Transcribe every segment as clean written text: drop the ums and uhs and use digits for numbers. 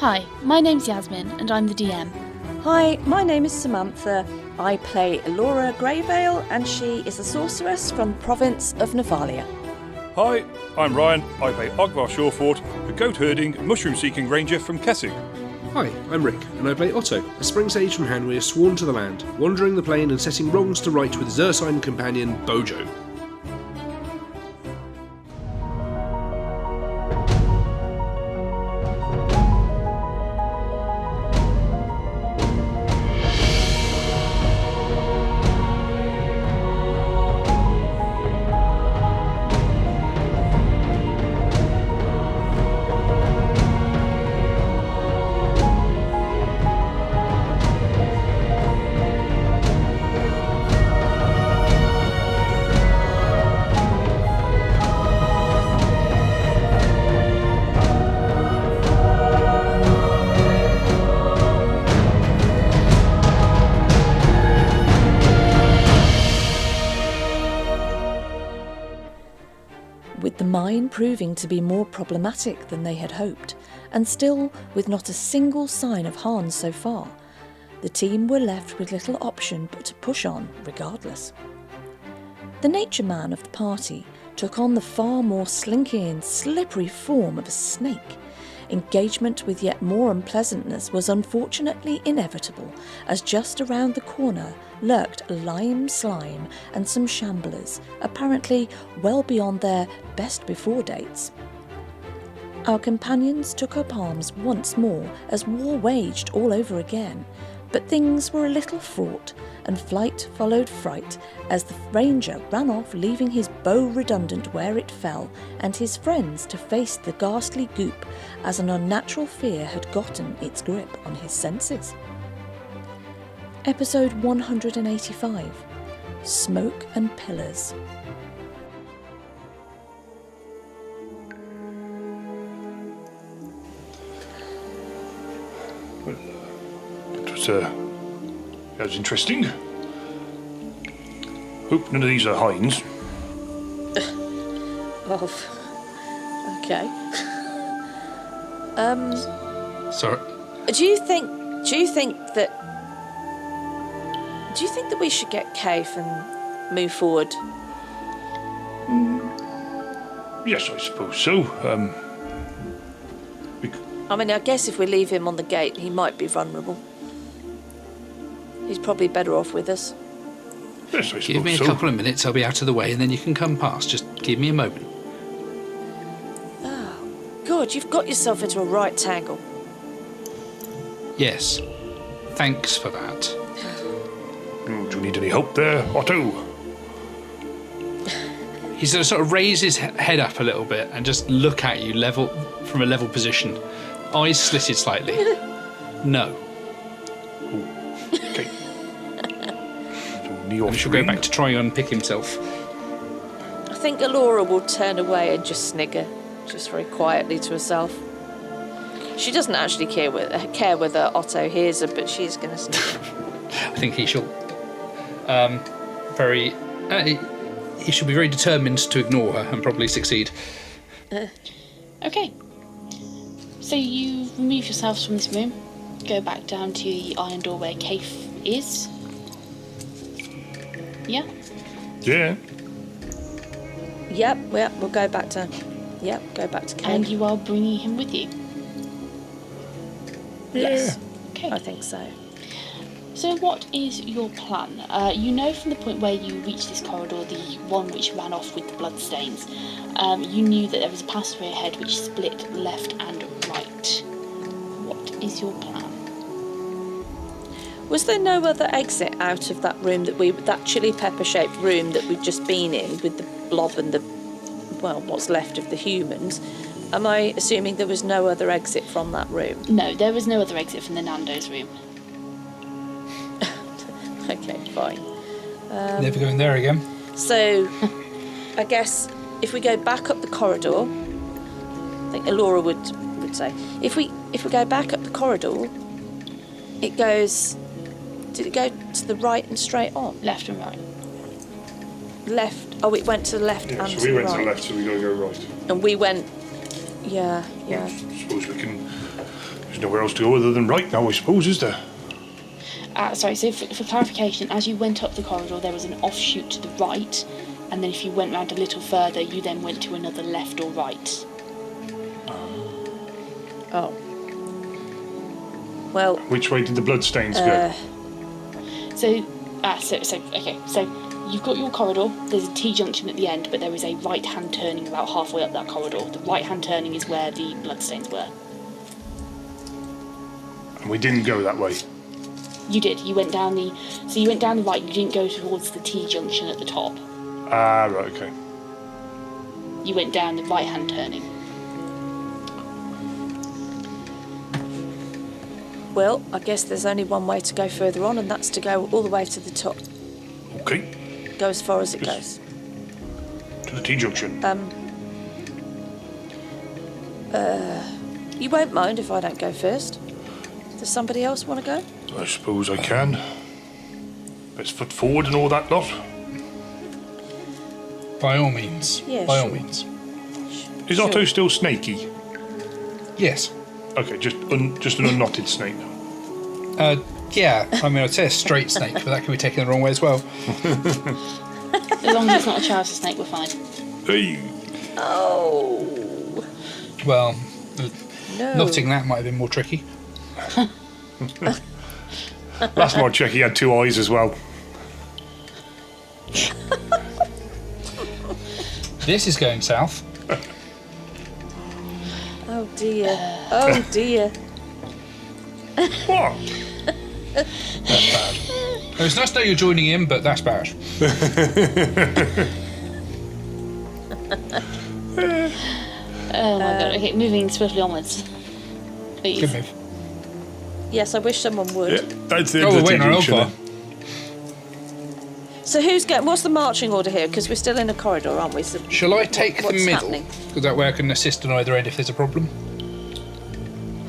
Hi, my name's Yasmin and I'm the DM. Hi, my name is Samantha. I play Laura Greyvale and she is a sorceress from the province of Nephalia. Hi, I'm Ryan. I play Ogvar Shawford, a goat-herding, mushroom-seeking ranger from Kessig. Hi, I'm Rick, and I play Otto, a spring sage from Hanweir sworn to the land, wandering the plain and setting wrongs to right with his ursine companion, Bojo. With the mine proving to be more problematic than they had hoped, and still with not a single sign of harm so far, the team were left with little option but to push on regardless. The nature man of the party took on the far more slinky and slippery form of a snake. Engagement with yet more unpleasantness was unfortunately inevitable, as just around the corner lurked a lime slime and some shamblers, apparently well beyond their best before dates. Our companions took up arms once more as war waged all over again, but things were a little fraught, and flight followed fright as the ranger ran off, leaving his bow redundant where it fell and his friends to face the ghastly goop as an unnatural fear had gotten its grip on his senses. Episode 185, Smoke and Pillars. That was interesting. Hope none of these are hinds. Oh, okay. Sorry. Do you think that we should get Cave and move forward? Yes, I suppose so. I mean, I guess if we leave him on the gate, he might be vulnerable. He's probably better off with us. Yes, I suppose Give me a couple of minutes, I'll be out of the way, and then you can come past. Just give me a moment. Oh, good, you've got yourself into a right tangle. Yes. Thanks for that. Do you need any help there, Otto? He's going to sort of raise his head up a little bit and just look at you from a level position. Eyes slitted slightly. No. Okay. And she'll go back to try and unpick himself. I think Alora will turn away and just snigger, just very quietly to herself. She doesn't actually care whether Otto hears her, but she's going to snigger. I think he shall he shall be very determined to ignore her and probably succeed. Okay. So you remove yourselves from this room, go back down to the iron door where Cave is. Yeah? Yeah. Yep, we'll go back to Cave. And you are bringing him with you? Yes, Okay. I think so. So what is your plan? You know from the point where you reached this corridor, the one which ran off with the bloodstains, you knew that there was a passageway ahead which split left and right. What is your plan? Was there no other exit out of that room that chili pepper-shaped room that we've just been in with the blob and what's left of the humans? Am I assuming there was no other exit from that room? No, there was no other exit from the Nando's room. Okay, fine. Never going there again. So, I guess if we go back up the corridor, I think Alora would say, if we go back up the corridor, it goes. Did it go to the right and straight on? Left and right. Left. Oh, it went to the left Yeah, and so to we the went right. to the left, so we got to go right. And we went Yeah. I suppose we can... There's nowhere else to go other than right now, I suppose, is there? Sorry, so for clarification, as you went up the corridor, there was an offshoot to the right, and then if you went round a little further, you then went to another left or right. Oh. Well. Which way did the bloodstains go? So you've got your corridor, there's a T-junction at the end, but there is a right-hand turning about halfway up that corridor. The right-hand turning is where the bloodstains were. And we didn't go that way. You did. You went down the right, you didn't go towards the T-junction at the top. Ah, right, okay. You went down the right-hand turning. Well, I guess there's only one way to go further on, and that's to go all the way to the top. Okay. Go as far as it goes. To the T-junction. You won't mind if I don't go first. Does somebody else want to go? I suppose I can. Best foot forward and all that lot. By all means. Yeah, By all sure. means. Is Otto still snaky? Yes. Okay, just an unknotted snake. Yeah, I mean, I'd say a straight snake, but that could be taken the wrong way as well. As long as it's not a trouser snake, we're fine. Hey! Oh. Well, No. knotting that might have been more tricky. Last time I checked, he had 2 eyes as well. This is going south. Oh dear. Oh dear. What? That's bad. It's nice to know you're joining in, but that's bad. Oh my god. Okay, moving swiftly onwards. Please. Good move. Yes, I wish someone would. Yeah, that's the Oh, end we're of the waiting on T-junction. Alpha. So what's the marching order here? Because we're still in a corridor, aren't we? So Shall I take the what's middle? happening? Because that way I can assist on either end if there's a problem.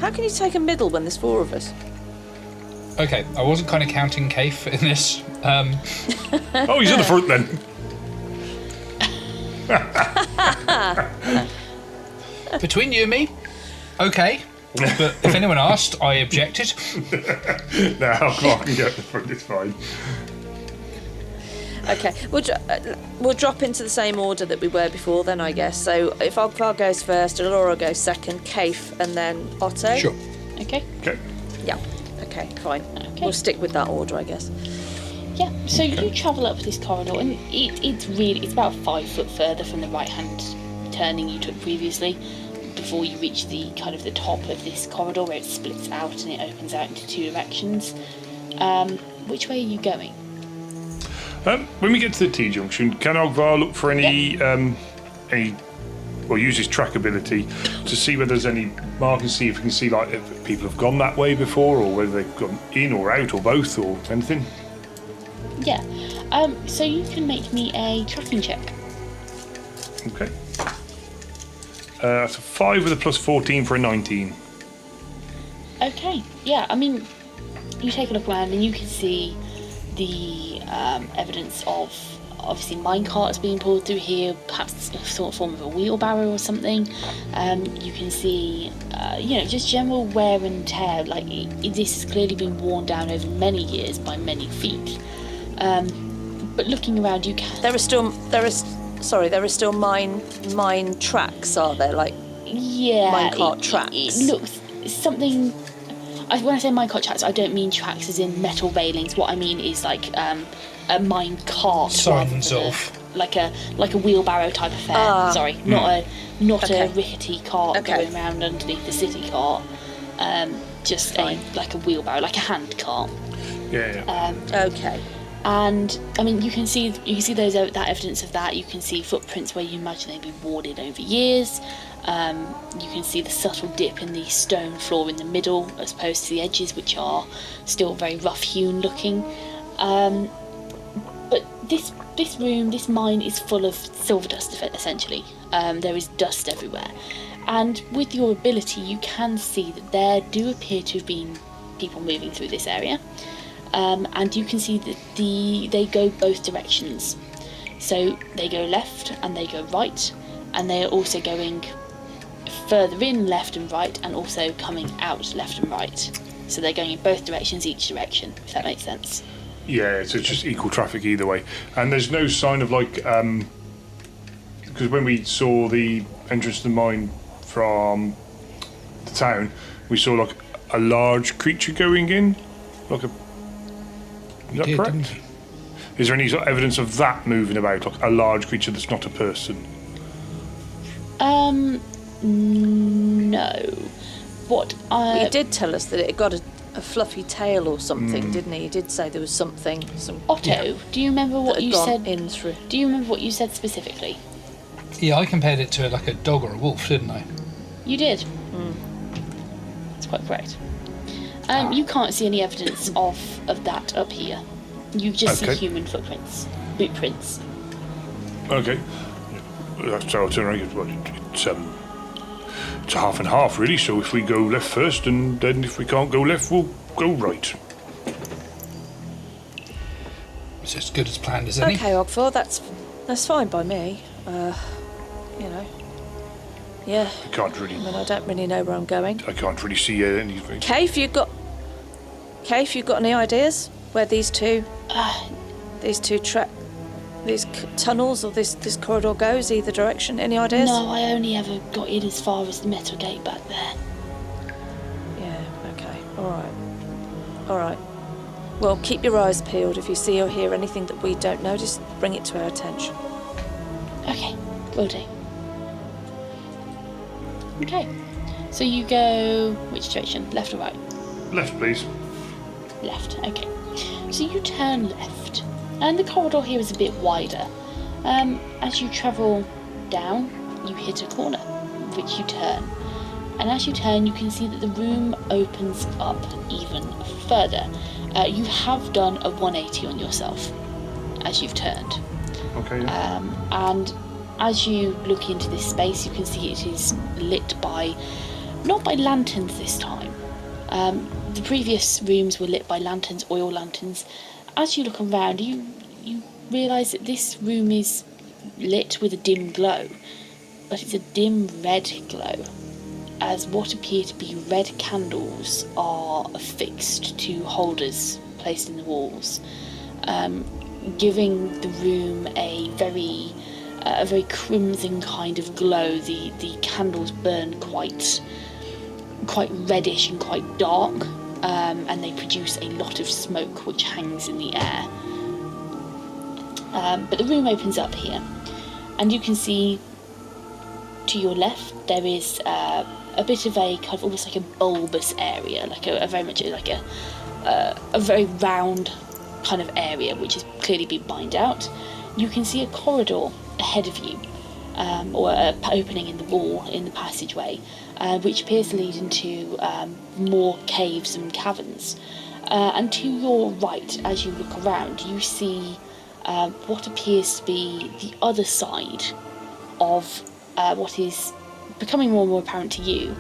How can you take a middle when there's 4 of us? Okay, I wasn't kind of counting Kaif in this. Oh, he's at the front then. Between you and me, okay. But if anyone asked, I objected. No, I can get at the front, it's fine. Okay, we'll drop into the same order that we were before then, I guess. So if Ogvar goes first, Alora goes second, Kaif, and then Otto. Sure. Okay. Okay. Yeah. Okay, fine. Okay. We'll stick with that order, I guess. Yeah, so you travel up this corridor, and it's about 5 foot further from the right-hand turning you took previously, before you reach the kind of the top of this corridor where it splits out and it opens out into 2 directions. Which way are you going? When we get to the T-junction, can Ogvar look for any use his track ability to see whether there's any markers, see if we can see like if people have gone that way before, or whether they've gone in or out or both or anything? Yeah. So you can make me a tracking check. Okay. That's a 5 with a plus 14 for a 19. Okay. Yeah, I mean, you take a look around and you can see the evidence of obviously minecarts being pulled through here, perhaps a sort of form of a wheelbarrow or something. You can see, just general wear and tear. Like this has clearly been worn down over many years by many feet. But looking around, you can. There are still mine tracks, are there? Like minecart tracks. It looks something. When I say minecart tracks, I don't mean tracks as in metal railings. What I mean is like a mine cart, Signs of. like a wheelbarrow type affair. Sorry, not a rickety cart going around underneath the city cart. Just like a wheelbarrow, like a hand cart. Yeah. Okay. And I mean, you can see that evidence of that. You can see footprints where you imagine they've been worn in over years. You can see the subtle dip in the stone floor in the middle, as opposed to the edges, which are still very rough-hewn looking. But this mine is full of silver dust, essentially. There is dust everywhere, and with your ability, you can see that there do appear to have been people moving through this area. And you can see that they go both directions. So they go left and they go right, and they are also going further in left and right, and also coming out left and right. So they're going in both directions, each direction, if that makes sense. Yeah, so it's just equal traffic either way. And there's no sign of like, because when we saw the entrance to the mine from the town, we saw like a large creature going in, like a. Is that correct? Didn't we? Is there any sort of evidence of that moving about, like a large creature that's not a person? No. What He did tell us that it got a fluffy tail or something, didn't he? He did say there was something. Otto, do you remember what that had you gone said? in through. Do you remember what you said specifically? Yeah, I compared it to like a dog or a wolf, didn't I? You did. That's quite correct. You can't see any evidence of that up here. You just see Okay. human footprints, boot prints. Okay. So I'll turn around and go, it's half and half really, so if we go left first, and then if we can't go left, we'll go right. It's as good as planned as any. Okay, Ogfor, that's fine by me. You know. Yeah. I can't really, I mean, I don't really know where I'm going. I can't really see anything. Cave, you got any ideas where these two tunnels or this corridor goes, either direction? Any ideas? No, I only ever got in as far as the metal gate back there. Yeah. Okay. All right. Well, keep your eyes peeled. If you see or hear anything that we don't know, just bring it to our attention. Okay, will do. Okay, so you go which direction? Left or right? Left, please. Left, okay. So you turn left, and the corridor here is a bit wider. As you travel down, you hit a corner, which you turn. And as you turn, you can see that the room opens up even further. You have done a 180 on yourself as you've turned. Okay. Yeah. And as you look into this space, you can see it is lit by, not by lanterns this time. The previous rooms were lit by lanterns, oil lanterns. As you look around, you realise that this room is lit with a dim glow, but it's a dim red glow, as what appear to be red candles are affixed to holders placed in the walls, giving the room a very crimson kind of glow. The candles burn quite reddish and quite dark, and they produce a lot of smoke which hangs in the air. But the room opens up here, and you can see to your left there is a bit of a kind of almost like a bulbous area, like a very much like a very round kind of area which has clearly been mined out. You can see a corridor ahead of you, or an opening in the wall in the passageway, which appears to lead into more caves and caverns. And to your right, as you look around, you see what appears to be the other side of what is becoming more and more apparent to you,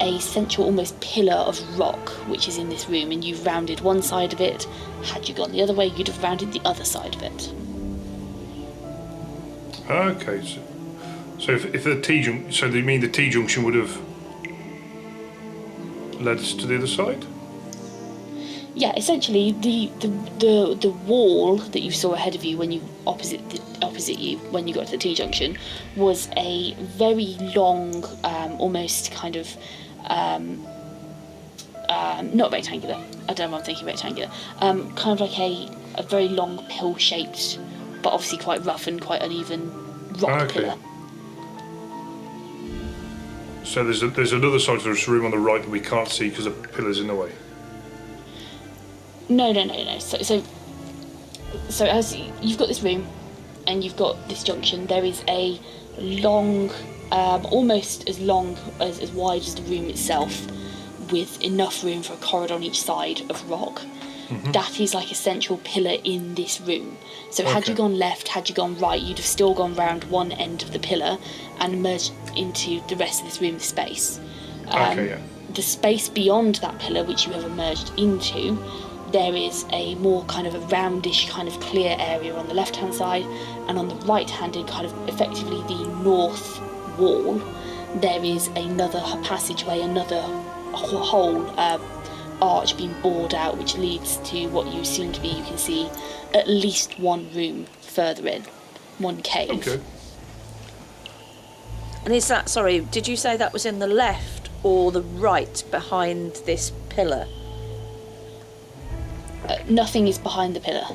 a central almost pillar of rock which is in this room, and you've rounded one side of it. Had you gone the other way, you'd have rounded the other side of it. Okay, so if the T-junction, so do you mean the T-junction would have led us to the other side? Yeah, essentially the wall that you saw ahead of you when you opposite you when you got to the T-junction was a very long, almost kind of not rectangular. I don't know why I'm thinking rectangular. Kind of like a very long pill-shaped, but obviously quite rough and quite uneven rock pillar. So there's another side to this room on the right that we can't see because the pillar's in the way. No. So as you've got this room and you've got this junction, there is a long, almost as long as wide as the room itself, with enough room for a corridor on each side of rock. Mm-hmm. That is like a central pillar in this room. So had you gone left, had you gone right, you'd have still gone round one end of the pillar and merged into the rest of this room space. The space beyond that pillar, which you have emerged into, there is a more kind of a roundish kind of clear area on the left hand side, and on the right hand, in kind of effectively the north wall, there is another passageway, another whole arch being bored out, which leads to what you seem to be, you can see at least one room further in, one cave. Okay. And is that, sorry, did you say that was in the left or the right behind this pillar? Nothing is behind the pillar.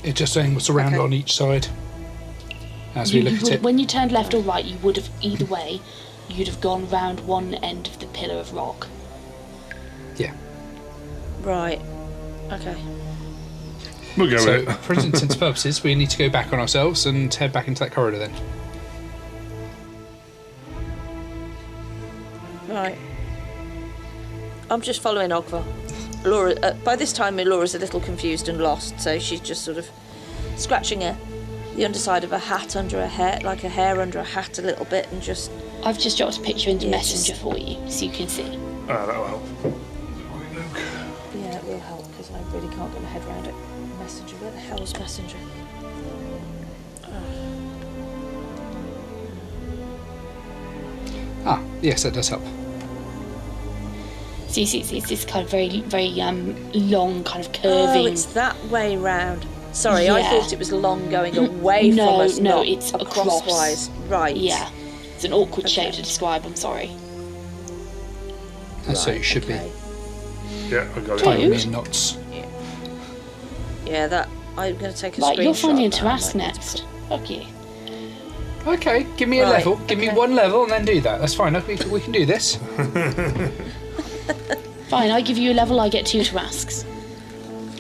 It's just saying what's around Okay. on each side. As we look at it. When you turned left or right, you would have, either way, you'd have gone round one end of the pillar of rock. Yeah. Right. Okay. We'll go So, with it. for all intents and purposes, we need to go back on ourselves and head back into that corridor then. Right. I'm just following Ogvar. Laura, by this time, Laura's a little confused and lost, so she's just sort of scratching the underside of her hat under her hair, like her hair under her hat a little bit, and just... I've just dropped a picture into Yeah, Messenger for you, so you can see. That'll help. Yeah, it will help, because I really can't get my head around it. Messenger, where the hell's Messenger? Ah, yes, that does help. So you see, it's this kind of very, very long, kind of Oh, curving. it's that way round. Sorry, I Yeah. thought it was long going away No, from us, no, not it's across. crosswise. Right. Yeah, it's an awkward Okay. shape to describe. I'm sorry. That's so Right, it should okay. Yeah, I got it. Right. be. Me and knots. Yeah, that... I'm going to take a Right, screenshot you're finding a of that. Tarask I might need to next. Fuck you. Okay, give me a Right, level. Give me okay. one level and then do that. That's fine. We can do this. Fine, I give you a level, I get 2 Tarasks.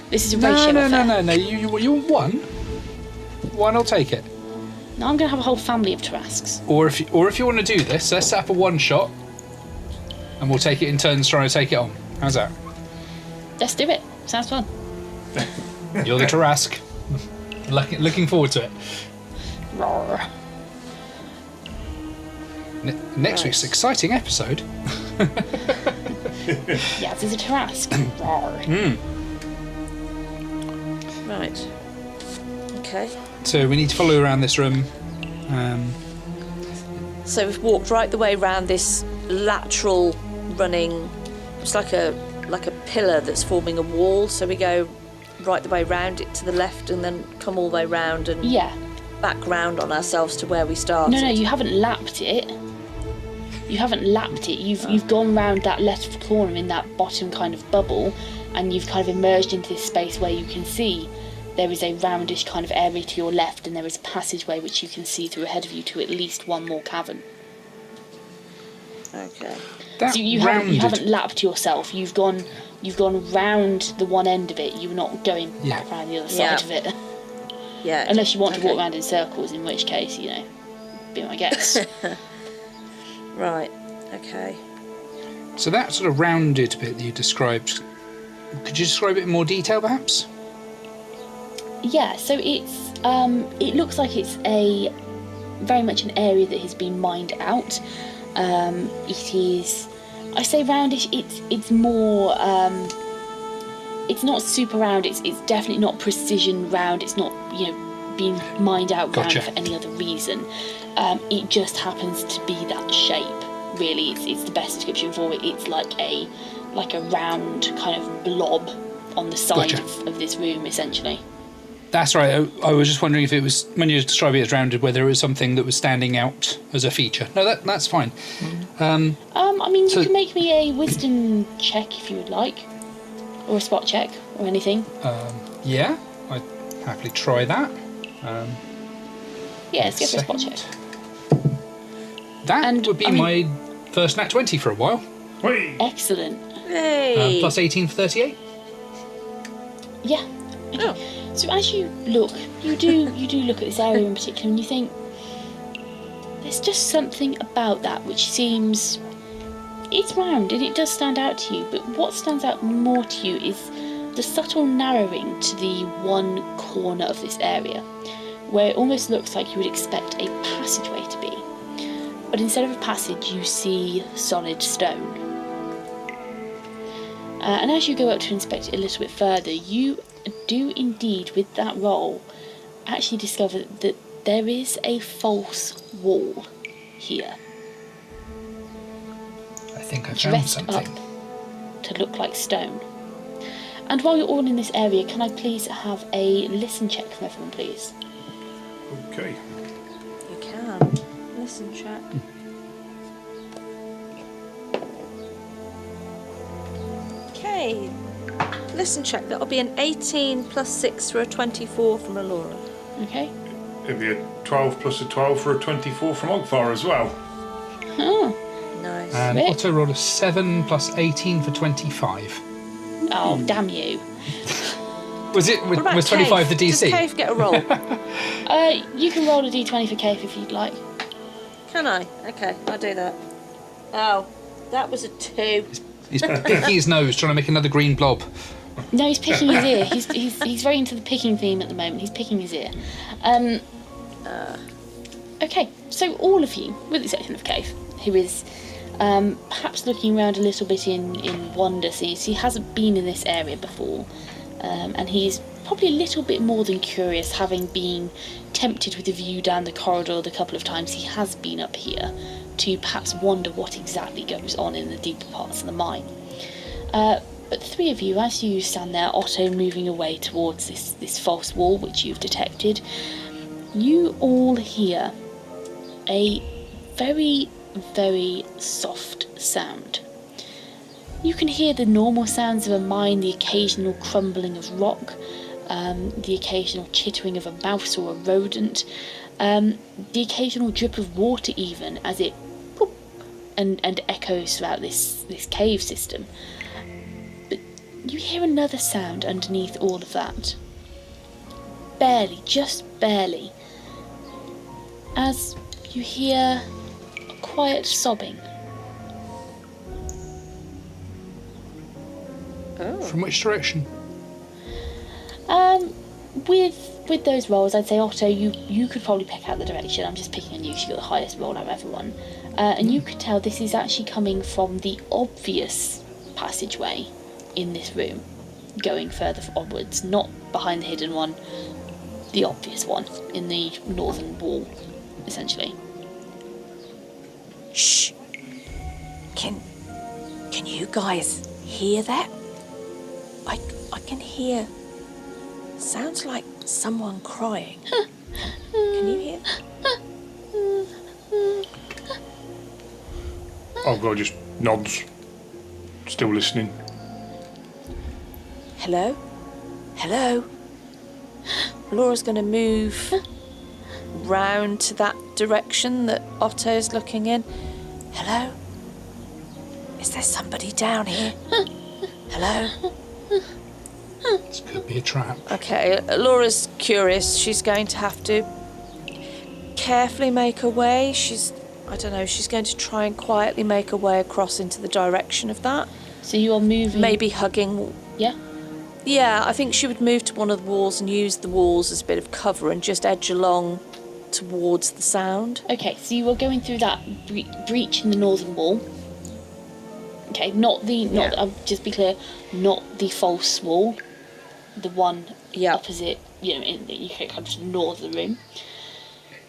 This is a No, ratio no, affair. no. You want one? One, I'll take it. Now I'm going to have a whole family of Tarasks. Or if you want to do this, let's set up a one shot, and we'll take it in turns trying to take it on. How's that? Let's do it. Sounds fun. You're the Tarask. Looking forward to it. Roar. Next week's exciting episode. Yeah, there's a Tarask. Roar. Right. Okay. So we need to follow around this room. So we've walked right the way around this lateral running... It's like a pillar that's forming a wall, so we go right the way round it to the left and then come all the way round and Yeah. back round on ourselves to where we started. No, you haven't lapped it. You haven't lapped it. You've gone round that left corner in that bottom kind of bubble, and you've kind of emerged into this space where you can see there is a roundish kind of area to your left, and there is a passageway which you can see through ahead of you to at least one more cavern. Okay. That So you haven't lapped yourself. You've gone round the one end of it. You're not going back round the other side of it. Yeah. Unless you want to Okay. walk around in circles, in which case, be my guest. Right. Okay. So that sort of rounded bit that you described, could you describe it in more detail, perhaps? Yeah, so it's it looks like it's very much an area that has been mined out. It is, I say roundish. It's more. It's not super round. It's definitely not precision round. It's not being mined out round Gotcha. for any other reason. It just happens to be that shape. Really, it's the best description for it. It's like a round kind of blob on the side Gotcha. of this room, essentially. That's right. I was just wondering if it was, when you describe it as rounded, whether it was something that was standing out as a feature. No, that's fine. I mean, So- you can make me a wisdom check if you would like, or a spot check, or anything. Yeah, I'd happily try that. Yeah, let's go for a spot Second. check. That And, would be I mean- my first nat 20 for a while. Whee! Excellent. Hey. Plus 18 for 38. Yeah. Okay. Oh. So as you look, you do look at this area in particular, and you think there's just something about that which seems, it's round and it does stand out to you. But what stands out more to you is the subtle narrowing to the one corner of this area, where it almost looks like you would expect a passageway to be. But instead of a passage, you see solid stone. And as you go up to inspect it a little bit further, you do indeed, with that roll, actually discover that there is a false wall here. think I found dressed something. up to look like stone. And while you're all in this area, can I please have a listen check from everyone, please? Okay. You can. Listen, check. Okay. Listen, check. That'll be an 18 plus 6 for a 24 from Alora. Okay. It'd be a 12 plus a 12 for a 24 from Ogvar as well. Oh, Nice. And Rick? Otto rolled a 7 plus 18 for 25. oh, damn you. Was it? What about Was 25 Cave? the DC? Does Cave get a roll? You can roll a d20 for Cave if you'd like. Can I? Okay, I'll do that. Oh, that was a 2. He's picking his nose, trying to make another green blob. No, he's picking his ear. He's very into the picking theme at the moment. He's picking his ear. Okay, so all of you, with the exception of Cave, who is perhaps looking around a little bit in wonder, since he hasn't been in this area before, and he's probably a little bit more than curious, having been tempted with the view down the corridor the couple of times he has been up here, to perhaps wonder what exactly goes on in the deeper parts of the mine. But the three of you, as you stand there, Otto moving away towards this false wall which you've detected, you all hear a very, very soft sound. You can hear the normal sounds of a mine, the occasional crumbling of rock, the occasional chittering of a mouse or a rodent, the occasional drip of water even, as it poof, and echoes throughout this cave system. But you hear another sound underneath all of that. Barely, just barely. As you hear a quiet sobbing. From which direction? With those rolls, I'd say Otto, you could probably pick out the direction. I'm just picking on you. You got the highest roll out of everyone, and you could tell this is actually coming from the obvious passageway in this room, going further onwards, not behind the hidden one. The obvious one in the northern wall, essentially. Shh. Can you guys hear that? I can hear. Sounds like someone crying. Can you hear? Ogvar just nods, still listening. Hello? Hello? Laura's going to move round to that direction that Otto's looking in. Hello? Is there somebody down here? Hello? This could be a trap. Okay, Laura's curious. She's going to have to carefully make her way. She's going to try and quietly make her way across into the direction of that. So you are moving. Maybe hugging. Yeah. Yeah, I think she would move to one of the walls and use the walls as a bit of cover and just edge along towards the sound. Okay, so you are going through that breach in the northern wall. Okay, not I'll just be clear, not the false wall, the one opposite. You know, you can come to the north of the room.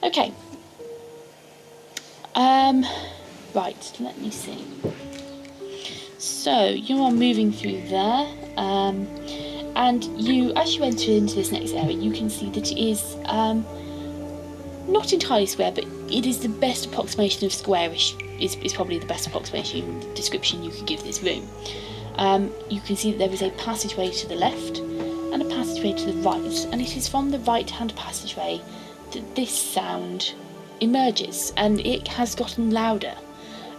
Okay. Right. Let me see. So you are moving through there, and you, as you enter into this next area, you can see that it is not entirely square, but it is the best approximation of squarish. Is probably the best approximation description you could give this room. You can see that there is a passageway to the left and a passageway to the right, and it is from the right-hand passageway that this sound emerges, and it has gotten louder.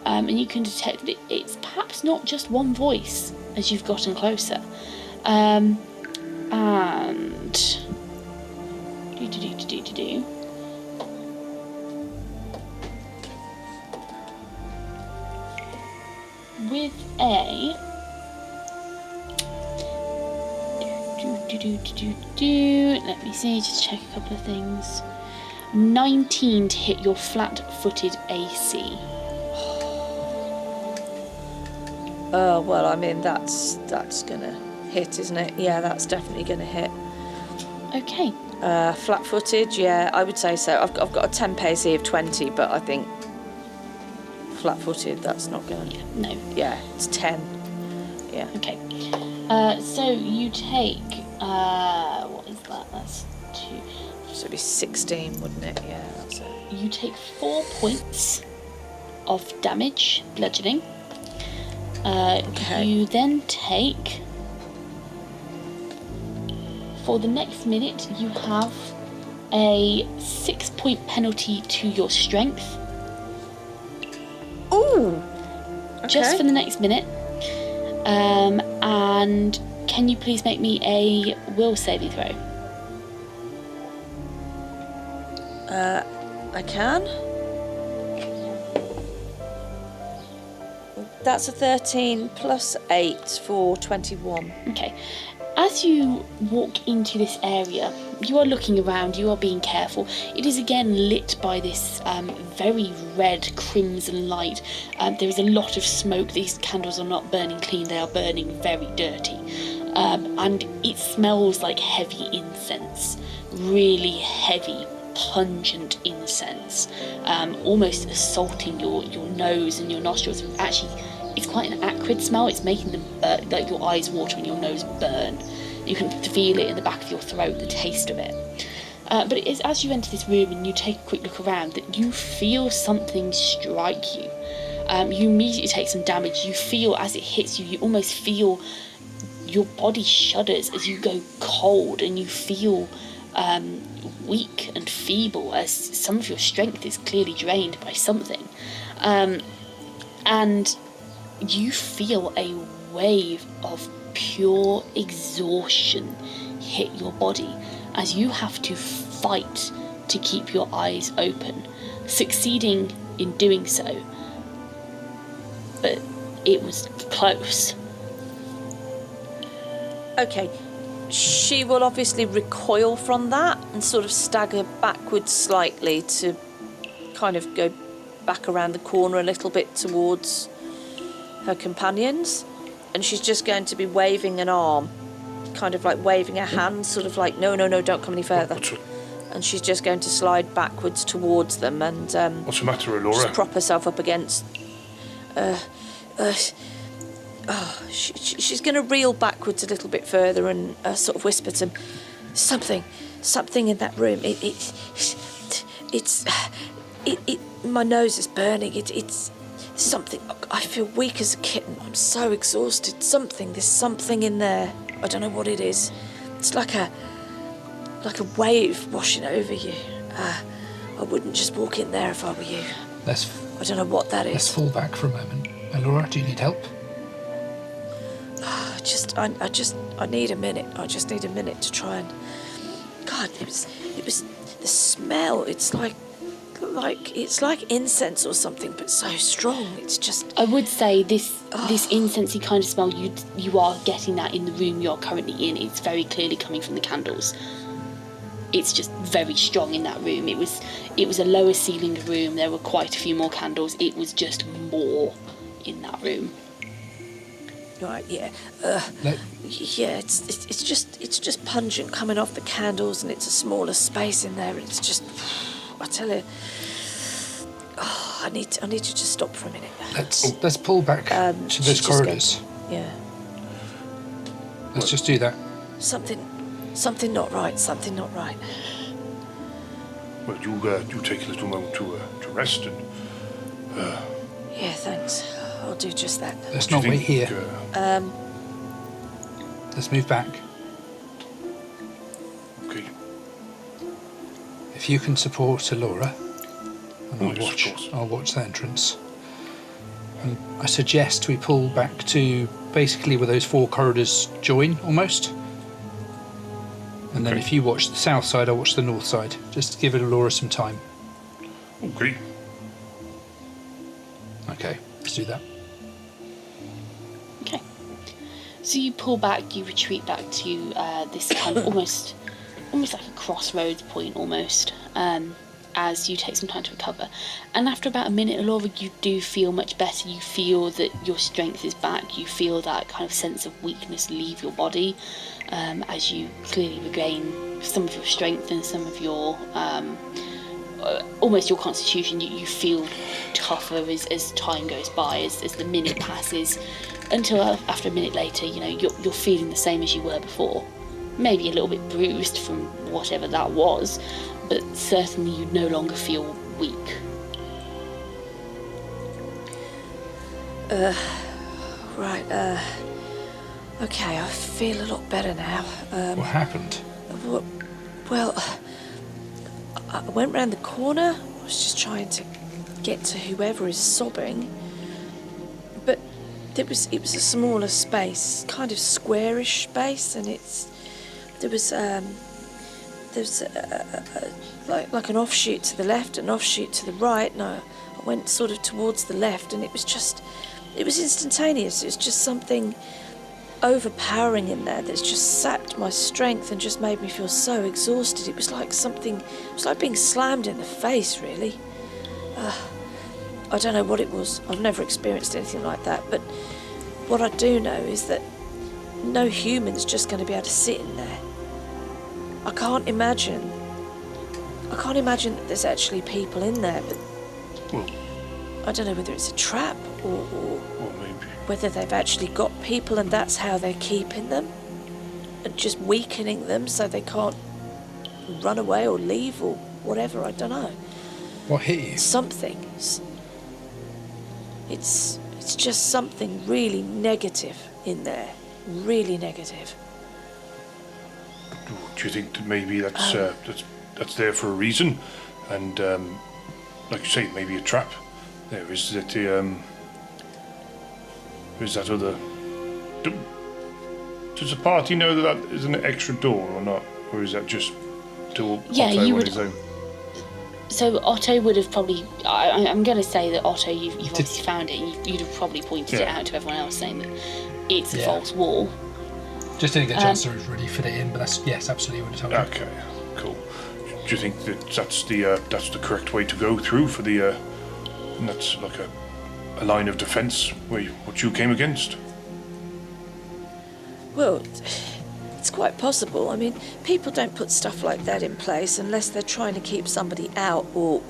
And you can detect that it's perhaps not just one voice as you've gotten closer. And with a let me see, just check a couple of things. 19 to hit your flat-footed AC. Well, I mean, that's gonna hit, isn't it? Yeah, that's definitely gonna hit. Okay. Flat-footed, yeah, I would say so. I've got a temp AC of 20, but I think flat-footed. That's not going to... No. Yeah, it's 10. Yeah. Okay. So you take what is that? That's 2. So it'd be 16, wouldn't it? Yeah, that's it. You take 4 points of damage, bludgeoning. Okay. You then take, for the next minute, you have a 6-point penalty to your strength. Ooh! Okay. Just for the next minute. And can you please make me a will saving throw? I can. That's a 13 plus 8 for 21. Okay. As you walk into this area, you are looking around, you are being careful. It is again lit by this very red crimson light. There is a lot of smoke. These candles are not burning clean, they are burning very dirty. And it smells like heavy incense, really heavy, pungent incense, almost assaulting your nose and your nostrils. Actually, it's quite an acrid smell. It's making them like your eyes water and your nose burn. You can feel it in the back of your throat, the taste of it. But it is as you enter this room and you take a quick look around that you feel something strike you. You immediately take some damage. You feel as it hits you, you almost feel your body shudders as you go cold, and you feel weak and feeble as some of your strength is clearly drained by something. And you feel a wave of pure exhaustion hit your body as you have to fight to keep your eyes open, succeeding in doing so. But it was close. Okay. She will obviously recoil from that and sort of stagger backwards slightly to kind of go back around the corner a little bit towards her companions. And she's just going to be waving an arm, kind of like waving her hand, sort of like, no, don't come any further. And she's just going to slide backwards towards them and What's the matter, Laura? just prop herself up against... she's going to reel backwards a little bit further and sort of whisper to him, something in that room. My nose is burning. It's something. I feel weak as a kitten. I'm so exhausted. There's something in there. I don't know what it is. It's like a wave washing over you. I wouldn't just walk in there if I were you. I don't know what that is. Let's fall back for a moment. Laura, do you need help? I need a minute. I just need a minute to try and... God, it was the smell. It's like incense or something, but so strong. It's just... I would say this incensey kind of smell, you are getting that in the room you're currently in. It's very clearly coming from the candles. It's just very strong in that room. It was a lower ceilinged room. There were quite a few more candles. It was just more in that room. Right, yeah. Yeah, it's just pungent coming off the candles, and it's a smaller space in there. It's just, I tell you, I need to just stop for a minute. Let's pull back to those corridors. Yeah. Let's just do that. Something not right. Something not right. Well, you take a little moment to rest and... Yeah, thanks. I'll do just that. Let's not wait here. Let's move back. Okay. If you can support Laura, and Yes, I'll watch the entrance. And I suggest we pull back to basically where those 4 corridors join, almost. And then Okay. if you watch the south side, I'll watch the north side. Just to give Laura some time. Okay. Okay, let's do that. Okay. So you pull back, you retreat back to this kind of almost like a crossroads point almost, as you take some time to recover. And after about a minute, Laura, you do feel much better. You feel that your strength is back. You feel that kind of sense of weakness leave your body, as you clearly regain some of your strength and some of your almost your constitution, you feel tougher as time goes by, as the minute passes, until after a minute later, you're feeling the same as you were before. Maybe a little bit bruised from whatever that was, but certainly you no longer feel weak. Right, okay, I feel a lot better now. What happened? Well, I went round the corner. I was just trying to get to whoever is sobbing. But it was a smaller space, kind of squarish space, and there was like an offshoot to the left, an offshoot to the right, and I went sort of towards the left, and it was instantaneous. It was just something overpowering in there that's just sapped my strength and just made me feel so exhausted. It was like being slammed in the face, really. I don't know what it was. I've never experienced anything like that, but what I do know is that no human's just going to be able to sit in there. I can't imagine that there's actually people in there, but Well, I don't know whether it's a trap or maybe. whether they've actually got people and that's how they're keeping them and just weakening them so they can't run away or leave or whatever. I don't know. What hit you? Something. It's just something really negative in there. Really negative. Do you think that maybe that's there for a reason? And like you say, maybe a trap. There is that other. Does the party know that is an extra door or not, or is that just to Yeah, Otto you on would- his own? So Otto would have probably. I'm going to say that Otto, you've obviously found it. And you'd have probably pointed it out to everyone else, saying that it's a Yeah. false wall. Just didn't get a chance to really fit it in, but yes, absolutely would have told you. Okay, cool. Do you think that that's the correct way to go through for the? And that's like a line of defence what you came against. Well, it's quite possible. I mean, people don't put stuff like that in place unless they're trying to keep somebody out or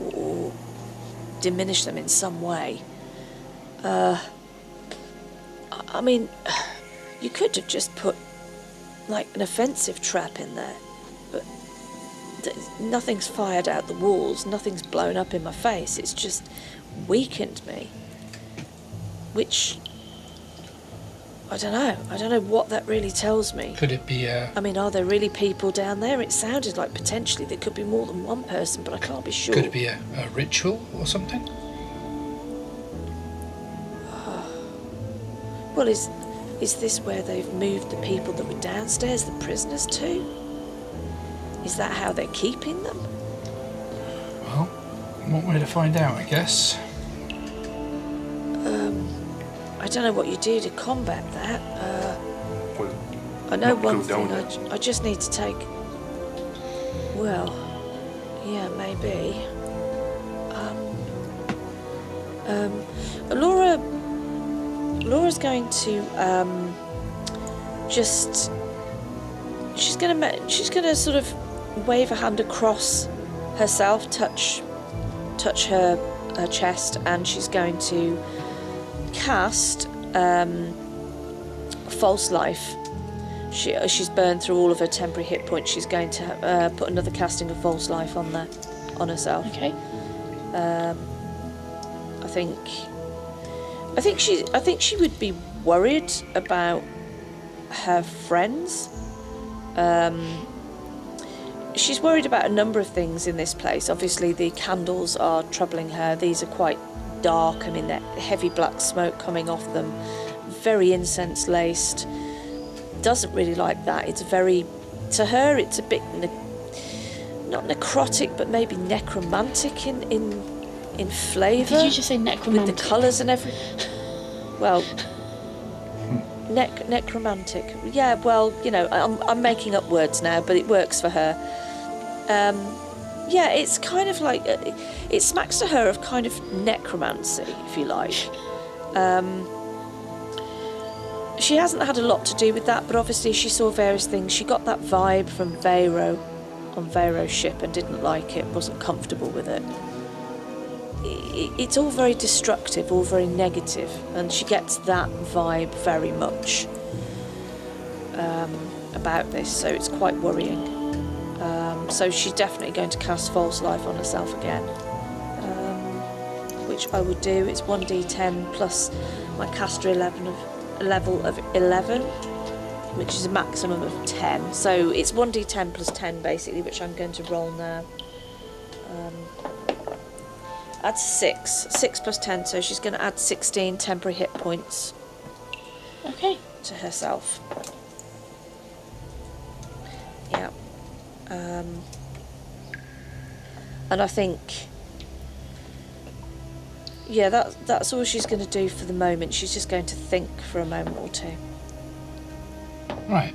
diminish them in some way. I mean, you could have just put like an offensive trap in there, but nothing's fired out the walls, nothing's blown up in my face. It's just weakened me, which I don't know what that really tells me. Could it be I mean, are there really people down there? It sounded like potentially there could be more than one person, but I can't be sure. Could it be a ritual or something? Well, is this where they've moved the people that were downstairs, the prisoners, to? Is that how they're keeping them? Well, one way to find out, I guess. I don't know what you do to combat that. Well, I know not one go down thing, there. I just need to take... Well, yeah, maybe. Laura's going to, she's gonna sort of wave a hand across herself, touch her chest, and she's going to cast false life. She's burned through all of her temporary hit points. She's going to put another casting of false life on herself. Okay. I think she would be worried about her friends. She's worried about a number of things in this place. Obviously, the candles are troubling her. These are quite dark. I mean, they're heavy black smoke coming off them. Very incense laced. Doesn't really like that. It's very, to her, it's a bit not necrotic, but maybe necromantic in flavour. Did you just say necromantic? With the colours and everything. Well, necromantic. Yeah, well, I'm making up words now, but it works for her. Yeah, it's kind of like, it smacks to her of kind of necromancy, if you like. She hasn't had a lot to do with that, but obviously she saw various things. She got that vibe from Vero on Vero's ship and didn't like it, wasn't comfortable with it. It's all very destructive, all very negative, and she gets that vibe very much about this, so it's quite worrying. So she's definitely going to cast False Life on herself again, which I would do. It's 1d10 plus my caster level of 11, which is a maximum of 10. So it's 1d10 plus 10 basically, which I'm going to roll now. That's 6. 6 plus 10, so she's going to add 16 temporary hit points. Okay. To herself. Yeah. And I think, yeah, that's all she's going to do for the moment. She's just going to think for a moment or two. Right.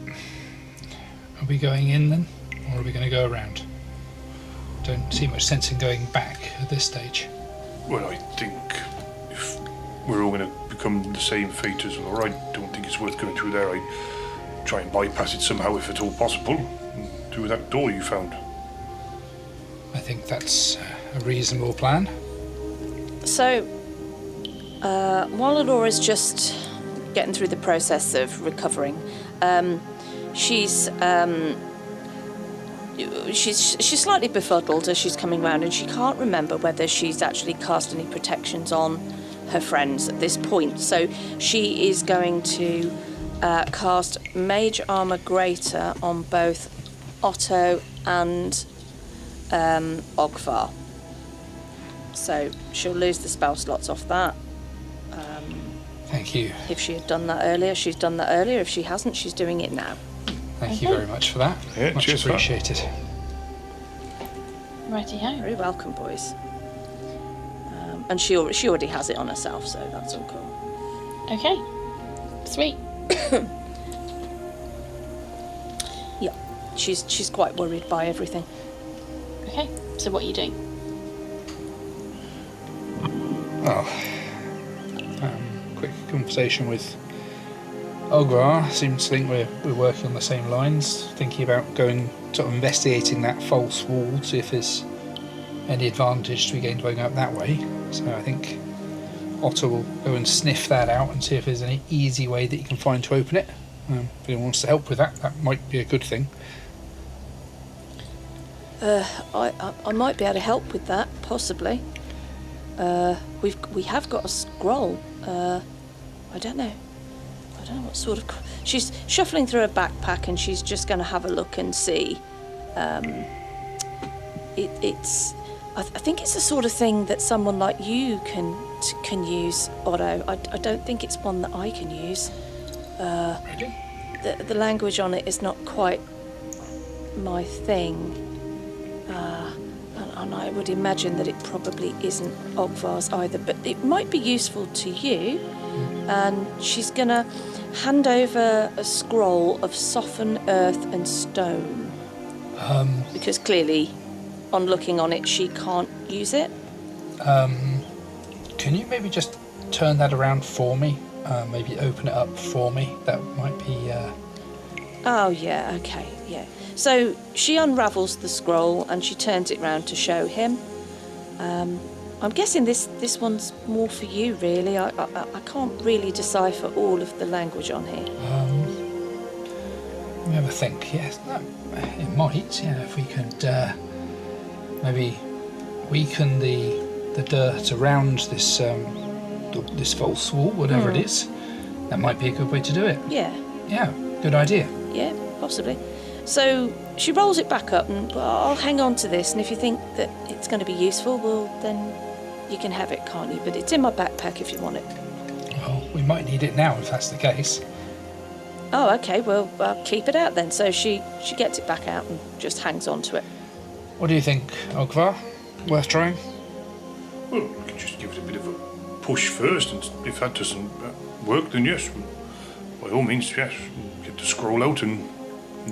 Are we going in then, or are we going to go around? Don't see much sense in going back at this stage. Well, I think if we're all going to become the same fate as Laura, I don't think it's worth going through there. I'd try and bypass it somehow if at all possible. And through that door you found. I think that's a reasonable plan. So, while Alora's just getting through the process of recovering, she's slightly befuddled as she's coming round, and she can't remember whether she's actually cast any protections on her friends at this point. So she is going to cast Mage Armor Greater on both Otto and Ogvar. So she'll lose the spell slots off that. Thank you. If she had done that earlier, she's done that earlier. If she hasn't, she's doing it now. Thank you very much for that. Yeah, much cheers for that. appreciated. Righty-ho. Very welcome, boys. And she already has it on herself, so that's all cool. Okay. Sweet. Yeah, she's quite worried by everything. Okay. So what are you doing? Quick conversation with Ogvar. Seems to think we're working on the same lines, thinking about going, sort of investigating that false wall, see if there's any advantage to be gained by going up that way. So I think Otto will go and sniff that out and see if there's any easy way that you can find to open it. If anyone wants to help with that, that might be a good thing. I might be able to help with that, possibly. We have got a scroll. I don't know what sort of. She's shuffling through her backpack, and she's just going to have a look and see. It's. I think it's the sort of thing that someone like you can use, Otto. I don't think it's one that I can use. Really? The language on it is not quite my thing. And I would imagine that it probably isn't Ogvar's either, but it might be useful to you. And she's going to hand over a scroll of soften earth and stone. Because clearly, on looking on it, she can't use it. Can you maybe just turn that around for me? Maybe open it up for me. That might be... Oh, yeah, okay, yeah. So she unravels the scroll and she turns it round to show him. I'm guessing this one's more for you, really. I can't really decipher all of the language on here. Let me have a think. Yes, it might. Yeah, if we could maybe weaken the dirt around this this false wall, whatever it is, that might be a good way to do it. Yeah. Yeah, good idea. Yeah, possibly. So she rolls it back up, and I'll hang on to this, and if you think that it's going to be useful, well, then you can have it, can't you? But it's in my backpack if you want it. Well, we might need it now if that's the case. Oh, okay, well, I'll keep it out then. So she gets it back out and just hangs on to it. What do you think, Ogvar? Worth trying? Well, we could just give it a bit of a push first, and if that doesn't work, then yes, by all means, yes, get the scroll out and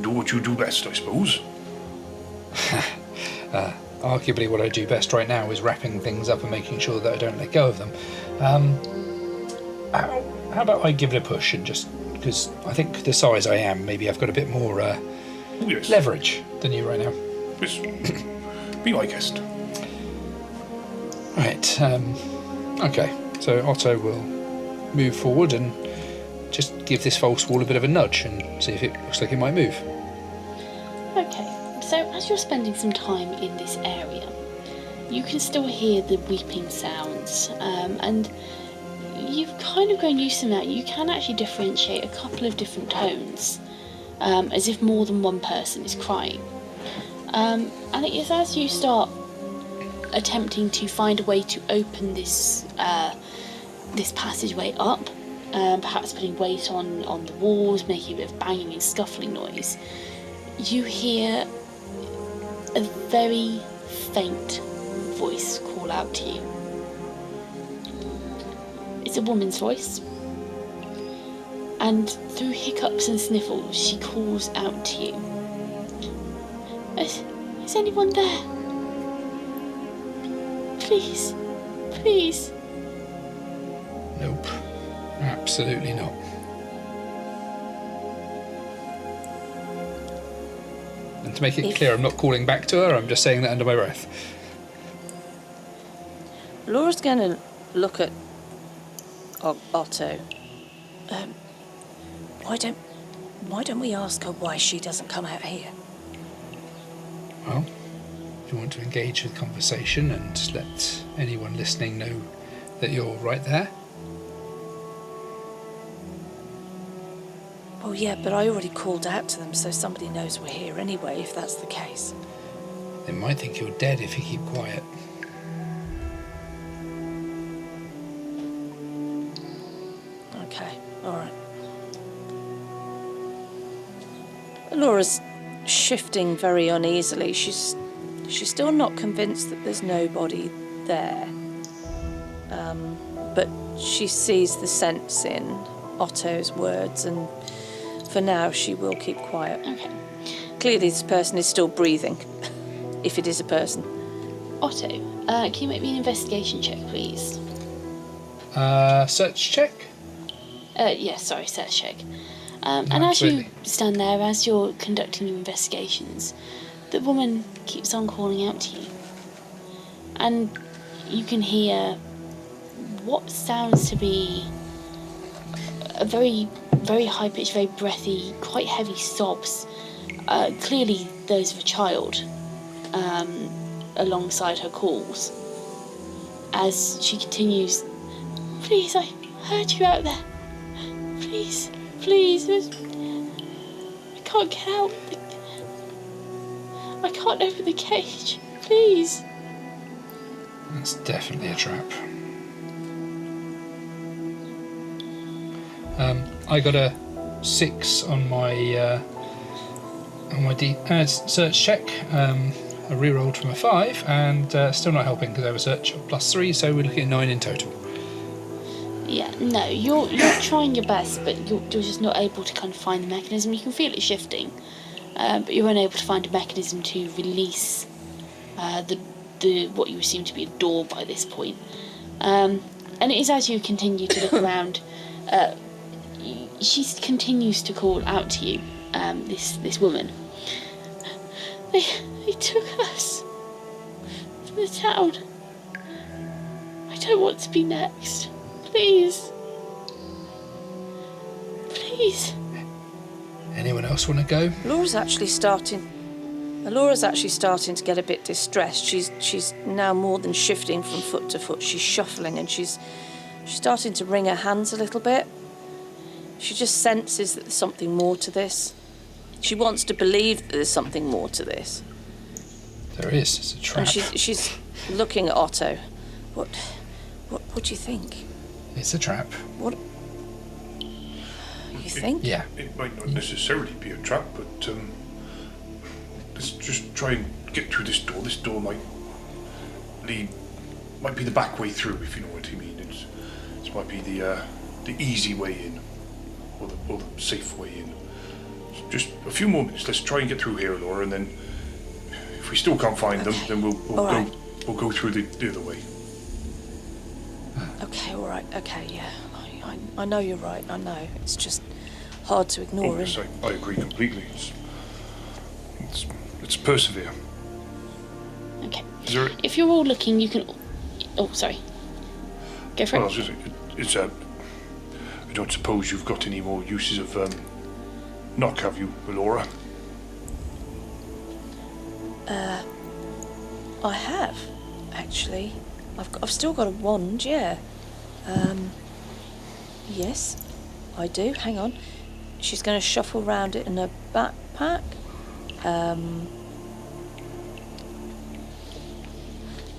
do what you do best, I suppose. Arguably what I do best right now is wrapping things up and making sure that I don't let go of them. How about I give it a push, and just because I think the size I am, maybe I've got a bit more Yes. leverage than you right now. Just be my guest. Right. Okay. So Otto will move forward and just give this false wall a bit of a nudge and see if it looks like it might move. Okay, so as you're spending some time in this area, you can still hear the weeping sounds, and you've kind of grown used to that. You can actually differentiate a couple of different tones, as if more than one person is crying. And it is as you start attempting to find a way to open this this passageway up, perhaps putting weight on the walls, making a bit of banging and scuffling noise, you hear a very faint voice call out to you. It's a woman's voice, and through hiccups and sniffles she calls out to you. Is anyone there? Please, please. Nope. Absolutely not. And to make it clear, I'm not calling back to her, I'm just saying that under my breath. Laura's going to look at Otto. Why don't we ask her why she doesn't come out here? Well, if you want to engage with conversation and let anyone listening know that you're right there. Well, yeah, but I already called out to them, so somebody knows we're here anyway, if that's the case. They might think you're dead if you keep quiet. Okay, all right. Laura's shifting very uneasily. She's still not convinced that there's nobody there. But she sees the sense in Otto's words, and for now she will keep quiet. Okay. Clearly this person is still breathing, if it is a person. Otto, can you make me an investigation check, please? Search check? Yes, sorry, search check. And as absolutely. you stand there, as you're conducting your investigations, the woman keeps on calling out to you. And you can hear what sounds to be a very, very high-pitched, very breathy, quite heavy sobs. Clearly those of a child, alongside her calls. As she continues, "Please, I heard you out there. Please, please, I can't get out. I can't open the cage. Please." That's definitely a trap. I got a 6 on my search check. I re-rolled from a 5, and still not helping because I have a search of +3, so we're looking at 9 in total. Yeah, no, you're trying your best, but you're just not able to kind of find the mechanism. You can feel it shifting, but you're unable to find a mechanism to release the what you assume to be a door by this point. And it is as you continue to look around, she continues to call out to you, this woman. They took us to the town. I don't want to be next. Please. Please. Anyone else want to go? Laura's actually starting to get a bit distressed. She's now more than shifting from foot to foot. She's shuffling, and she's starting to wring her hands a little bit. She just senses that there's something more to this. She wants to believe that there's something more to this. There is. It's a trap. And she's looking at Otto. What do you think? It's a trap. What? You think? Yeah. It might not necessarily be a trap, but let's just try and get through this door. This door might be the back way through, if you know what I mean. This might be the easy way in, or the safe way in. So just a few more minutes. Let's try and get through here, Laura, and then if we still can't find them, then we'll go through the other way. Okay, all right. Okay, yeah. I know you're right. I know. It's just hard to ignore. Yes, I agree completely. Let's persevere. Okay. Is there? If you're all looking, you can. Oh, sorry. Go for Well, I it. was just, I don't suppose you've got any more uses of knock, have you, Laura? I have, actually. I've still got a wand, yeah. Yes, I do. Hang on. She's going to shuffle around it in her backpack.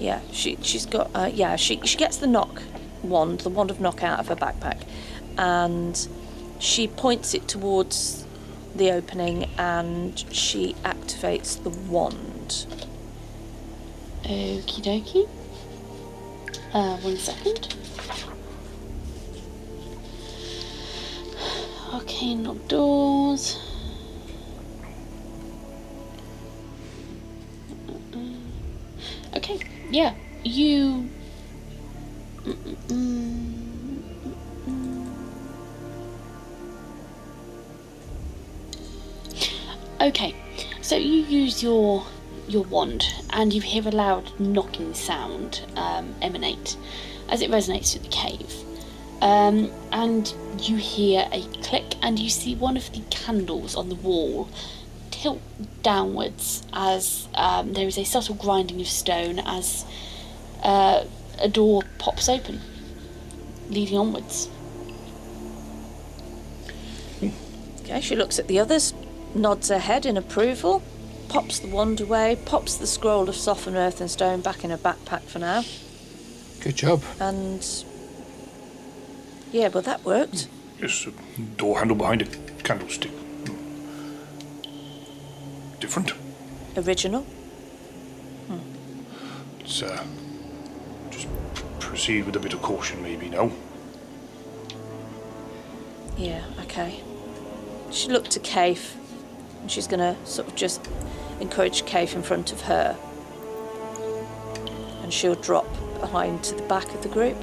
Yeah, she's got. She gets the knock wand, the wand of knock out of her backpack, and she points it towards the opening, and she activates the wand. Okie dokie. 1 second. Okay, not doors. Okay, yeah, you. Okay, so you use your wand, and you hear a loud knocking sound emanate as it resonates through the cave. And you hear a click, and you see one of the candles on the wall tilt downwards as there is a subtle grinding of stone as a door pops open, leading onwards. Okay, she looks at the others, nods her head in approval, pops the wand away, pops the scroll of soften earth and stone back in her backpack for now. Good job. And yeah, well, that worked. Yes, a door handle behind a candlestick. Different. Original. It's just proceed with a bit of caution, maybe. No. Yeah, okay. She looked to Kaif, and she's going to sort of just encourage Kaif in front of her. And she'll drop behind to the back of the group.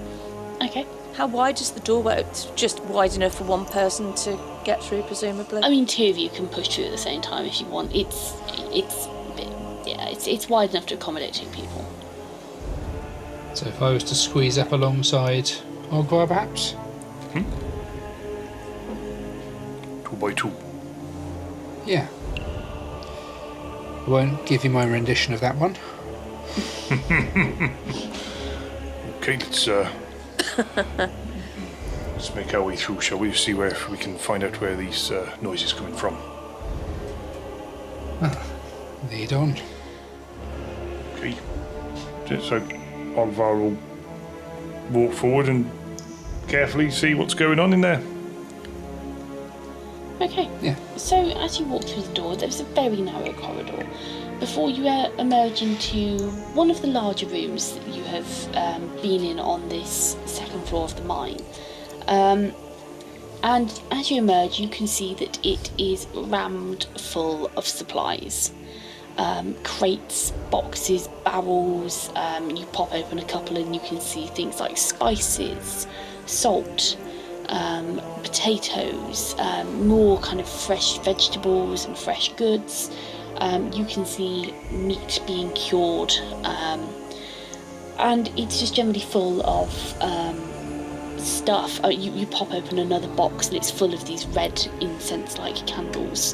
Okay. How wide is the doorway? It's just wide enough for one person to get through, presumably? I mean, 2 of you can push through at the same time if you want. It's wide enough to accommodate 2 people. So if I was to squeeze up alongside Ogvar, perhaps? 2 by 2. Yeah. I won't give you my rendition of that one. Okay, let's make our way through, shall we? See where we can find out where these noises are coming from. Lead on. Okay. So Ogvar will walk forward and carefully see what's going on in there. Okay. Yeah. So as you walk through the door, there's a very narrow corridor before you emerge into one of the larger rooms that you have been in on this second floor of the mine. And as you emerge, you can see that it is rammed full of supplies. Crates, boxes, barrels. You pop open a couple and you can see things like spices, salt, potatoes, more kind of fresh vegetables and fresh goods. You can see meat being cured, and it's just generally full of stuff. You pop open another box and it's full of these red incense-like candles,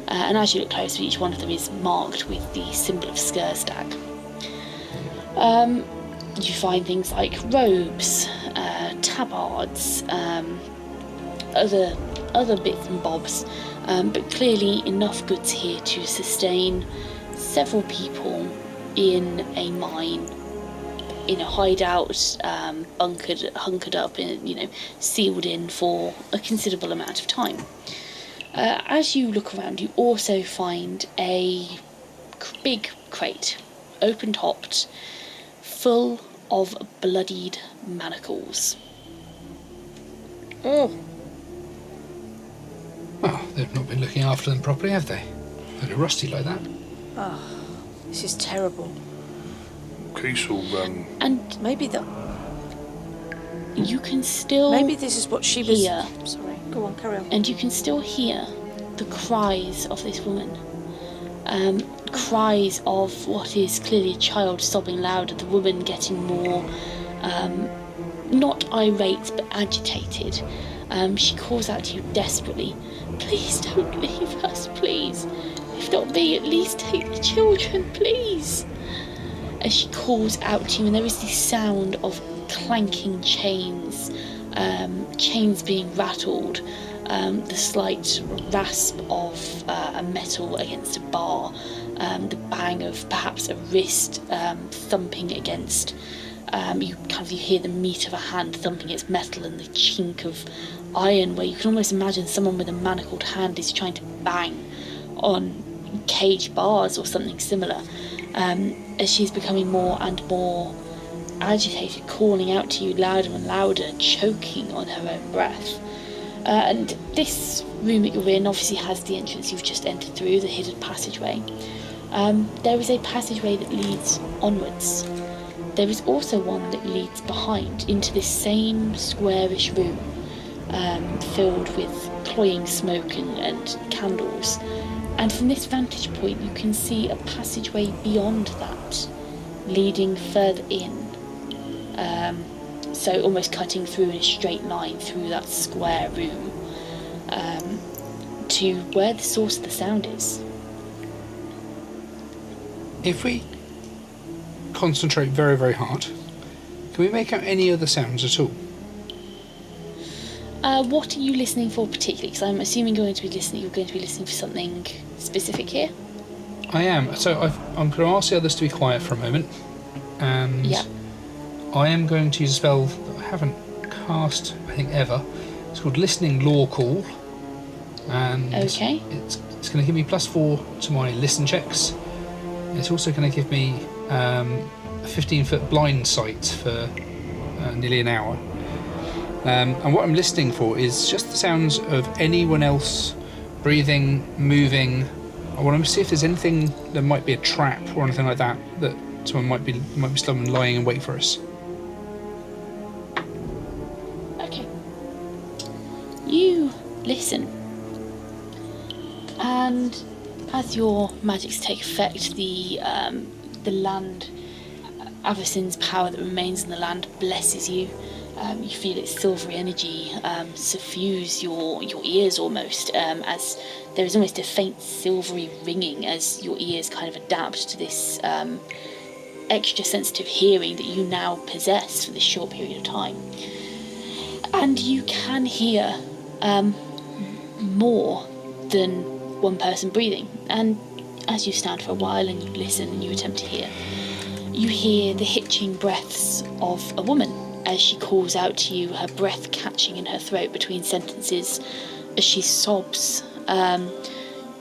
and as you look closer, each one of them is marked with the symbol of Skurstag. You find things like robes, tabards, other bits and bobs, but clearly enough goods here to sustain several people in a mine, in a hideout, hunkered up, sealed in for a considerable amount of time. As you look around, you also find a big crate, open-topped, full of bloodied manacles. Oh, Well, they've not been looking after them properly, have they? They're rusty like that. this is terrible. Okay, so And Maybe you can still maybe this is what she was. hear, Sorry, go on, carry on. and you can still hear the cries of this woman. Cries of what is clearly a child sobbing louder, the woman getting more, not irate, but agitated. She calls out to you desperately, "Please don't leave us, please. If not me, at least take the children, please." As she calls out to you, and there is this sound of clanking chains, chains being rattled, the slight rasp of a metal against a bar, the bang of perhaps a wrist thumping against, you hear the meat of a hand thumping against metal, and the chink of iron, where you can almost imagine someone with a manacled hand is trying to bang on cage bars or something similar, as she's becoming more and more agitated, calling out to you louder and louder, choking on her own breath. And this room that you're in obviously has the entrance you've just entered through, the hidden passageway. There is a passageway that leads onwards. There is also one that leads behind into this same squarish room, filled with cloying smoke and candles. And from this vantage point you can see a passageway beyond that, leading further in. So almost cutting through in a straight line through that square room, to where the source of the sound is. If we concentrate very, very hard, can we make out any other sounds at all? What are you listening for particularly? Because I'm assuming you're going to be listening for something specific here. I am. So I'm going to ask the others to be quiet for a moment, and Yeah. I am going to use a spell that I haven't cast, I think, ever. It's called Listening Law Call, and Okay. it's going to give me +4 to my listen checks. It's also going to give me a 15-foot blind sight for nearly an hour. And what I'm listening for is just the sounds of anyone else breathing, moving. I want to see if there's anything that might be a trap or anything like that someone might be someone lying in wait for us. Okay. You listen, and as your magics take effect, the land, Avacyn's power that remains in the land, blesses you. You feel its silvery energy suffuse your ears almost, as there is almost a faint silvery ringing as your ears kind of adapt to this extra sensitive hearing that you now possess for this short period of time. And you can hear more than one person breathing. And as you stand for a while and you listen and you attempt to hear, you hear the hitching breaths of a woman as she calls out to you, her breath catching in her throat between sentences as she sobs.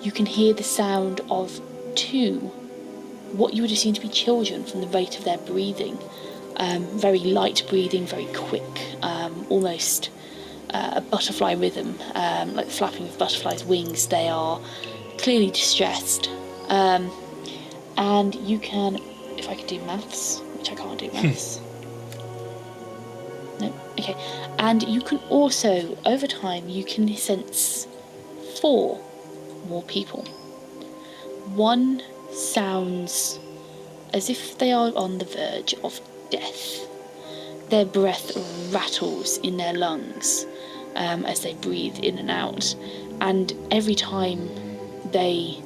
You can hear the sound of two, what you would assume to be children from the rate of their breathing. Very light breathing, very quick, almost a butterfly rhythm, like the flapping of butterflies' wings. They are clearly distressed. And you can, if I could do maths, which I can't do maths. No, okay. And you can also, over time, you can sense 4 more people. One sounds as if they are on the verge of death. Their breath rattles in their lungs as they breathe in and out, and every time they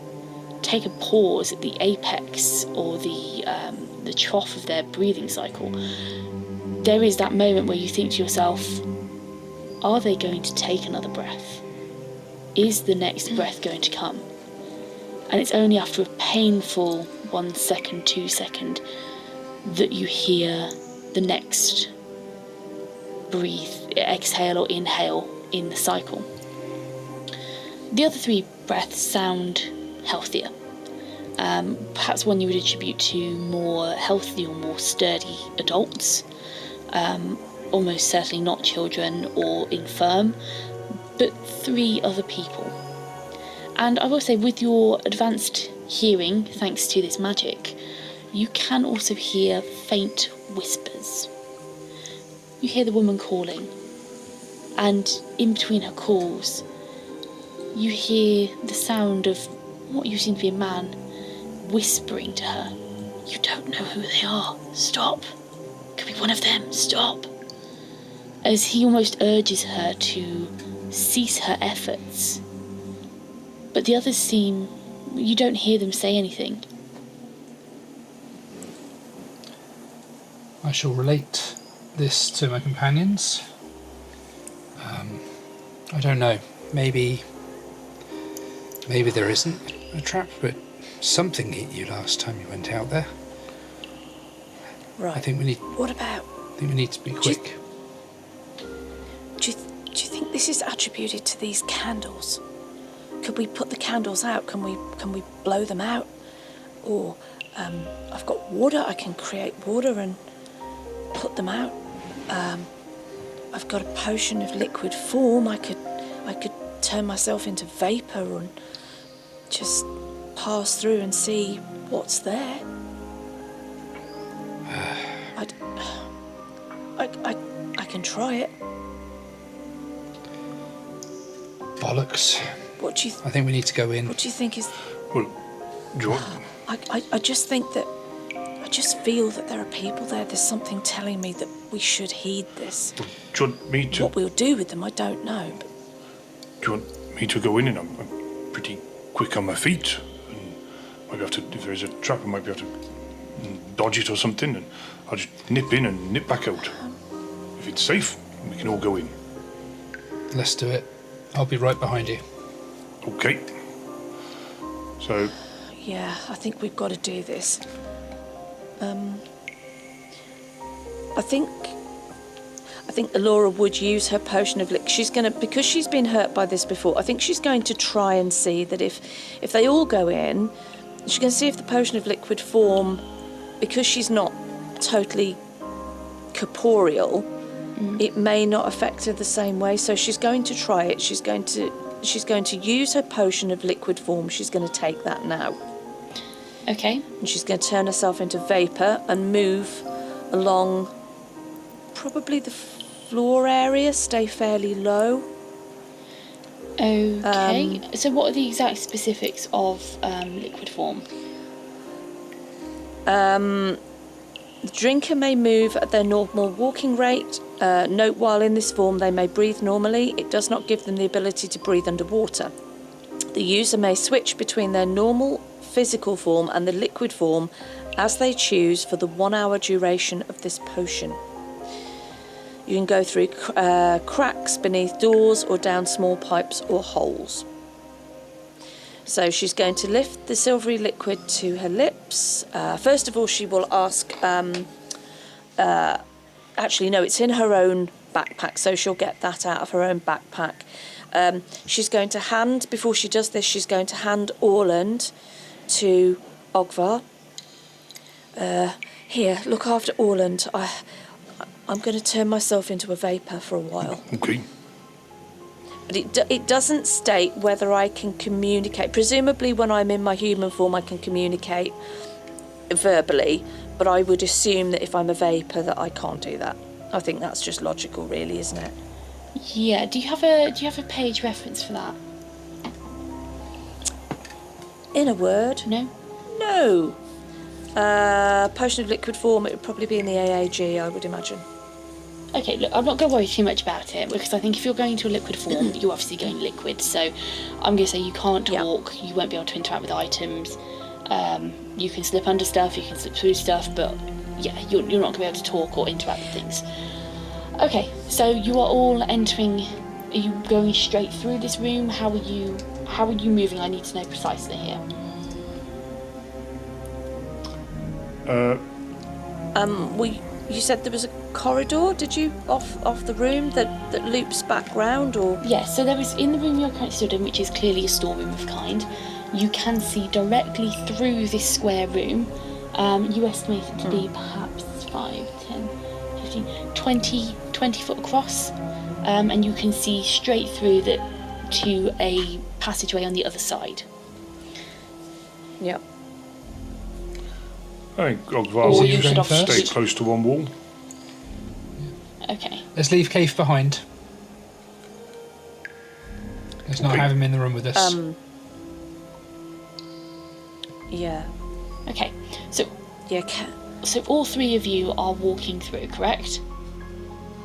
take a pause at the apex or the trough of their breathing cycle, there is that moment where you think to yourself, are they going to take another breath? Is the next breath going to come? And it's only after a painful 1 second, 2 second, that you hear the next exhale or inhale in the cycle. The other 3 breaths sound healthier. Perhaps one you would attribute to more healthy or more sturdy adults. Almost certainly not children or infirm, but 3 other people. And I will say, with your advanced hearing, thanks to this magic, you can also hear faint whispers. You hear the woman calling, and in between her calls, you hear the sound of what you seem to be a man whispering to her, "You don't know who they are. Stop. Could be one of them. Stop." As he almost urges her to cease her efforts. But the others seem... You don't hear them say anything. I shall relate this to my companions. I don't know. Maybe there isn't a trap, but something hit you last time you went out there. Right. I think we need. What about? I think we need to be quick. Do you think this is attributed to these candles? Could we put the candles out? Can we blow them out? Or I've got water. I can create water and put them out. I've got a potion of liquid form. I could turn myself into vapour and just pass through and see what's there. I can try it. Bollocks. What do you? I think we need to go in. What do you think is? Well, do you want... I just think that. I just feel that there are people there. There's something telling me that we should heed this. Do you want me to... What we'll do with them, I don't know. But Do you want me to go in? And I'm pretty quick on my feet. And might be able to, if there is a trap, I might be able to dodge it or something. And I'll just nip in and nip back out. If it's safe, we can all go in. Let's do it. I'll be right behind you. Okay. So, yeah, I think we've got to do this. I think Laura would use her potion of lick. She's gonna, because she's been hurt by this before. I think she's going to try and see that if they all go in, she's going to see if the potion of liquid form, because she's not totally corporeal, it may not affect her the same way. So she's going to try it. She's going to use her potion of liquid form. She's going to take that now. Okay. And she's going to turn herself into vapour and move along probably the floor area, stay fairly low. Okay. So what are the exact specifics of liquid form? The drinker may move at their normal walking rate. Note, while in this form they may breathe normally, it does not give them the ability to breathe underwater. The user may switch between their normal physical form and the liquid form as they choose for the 1 hour duration of this potion. You can go through cracks beneath doors or down small pipes or holes. So she's going to lift the silvery liquid to her lips. First of all, she will ask... actually, no, it's in her own backpack, so she'll get that out of her own backpack. She's going to hand, before she does this, she's going to hand Orland to Ogvar. Here, look after Orland. I'm going to turn myself into a vapour for a while. okay. But it doesn't state whether I can communicate. Presumably when I'm in my human form I can communicate verbally, but I would assume that if I'm a vapour that I can't do that. I think that's just logical really, isn't it? Yeah. Do you have a page reference for that? In a word? No. No. Potion of liquid form, it would probably be in the AAG, I would imagine. Okay, look, I'm not going to worry too much about it, because I think if you're going to a liquid form, you're obviously going liquid, so I'm going to say you can't talk, you won't be able to interact with items, you can slip under stuff, you can slip through stuff, but yeah, you're not going to be able to talk or interact with things. Okay, so you are all entering, are you going straight through this room? How are you moving? I need to know precisely here. You said there was a corridor, did you, off the room that loops back round, or? Yes, so there is, in the room you're currently stood in, which is clearly a storeroom of kind, you can see directly through this square room. You estimate it to be perhaps 5, 10, 15, 20 foot across, and you can see straight through to a passageway on the other side. Yep. I think Or Ogvar you should will obviously- stay close to one wall. Okay. Let's leave Keith behind. Let's not Okay. have him in the room with us. Yeah. Okay, so Yeah, so all three of you are walking through, correct?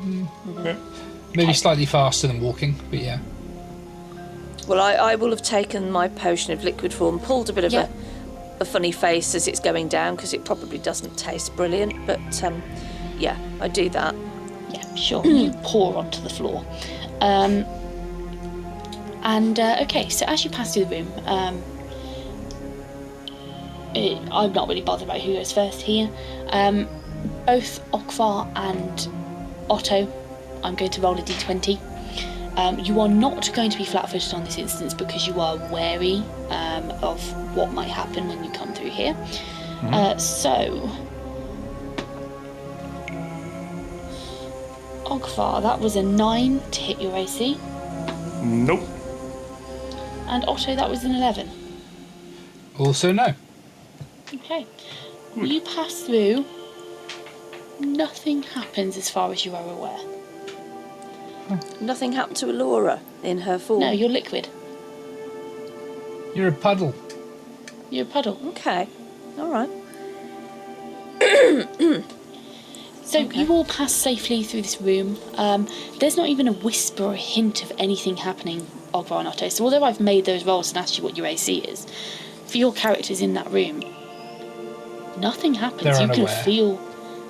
Yeah. Maybe Okay. slightly faster than walking, but yeah. well, I will have taken my potion of liquid form, pulled a bit of Yeah. a funny face as it's going down because it probably doesn't taste brilliant, but yeah, I do that. Yeah, sure. You pour onto the floor. Okay, so as you pass through the room, I'm not really bothered about who goes first here. Both Okvar and Otto, I'm going to roll a d20. You are not going to be flat-footed on this instance because you are wary of what might happen when you come through here. So, Okvar, that was a 9 to hit your AC. Nope. And Otto, that was an 11. Also, no. Okay. You pass through. Nothing happens as far as you are aware. Nothing happened to Alora in her form. No, you're liquid. You're a puddle. You're a puddle. Okay, all right. So you all pass safely through this room. There's not even a whisper or a hint of anything happening, Ogvar and Otto. So although I've made those rolls and asked you what your AC is, for your characters in that room, nothing happens. They're You unaware.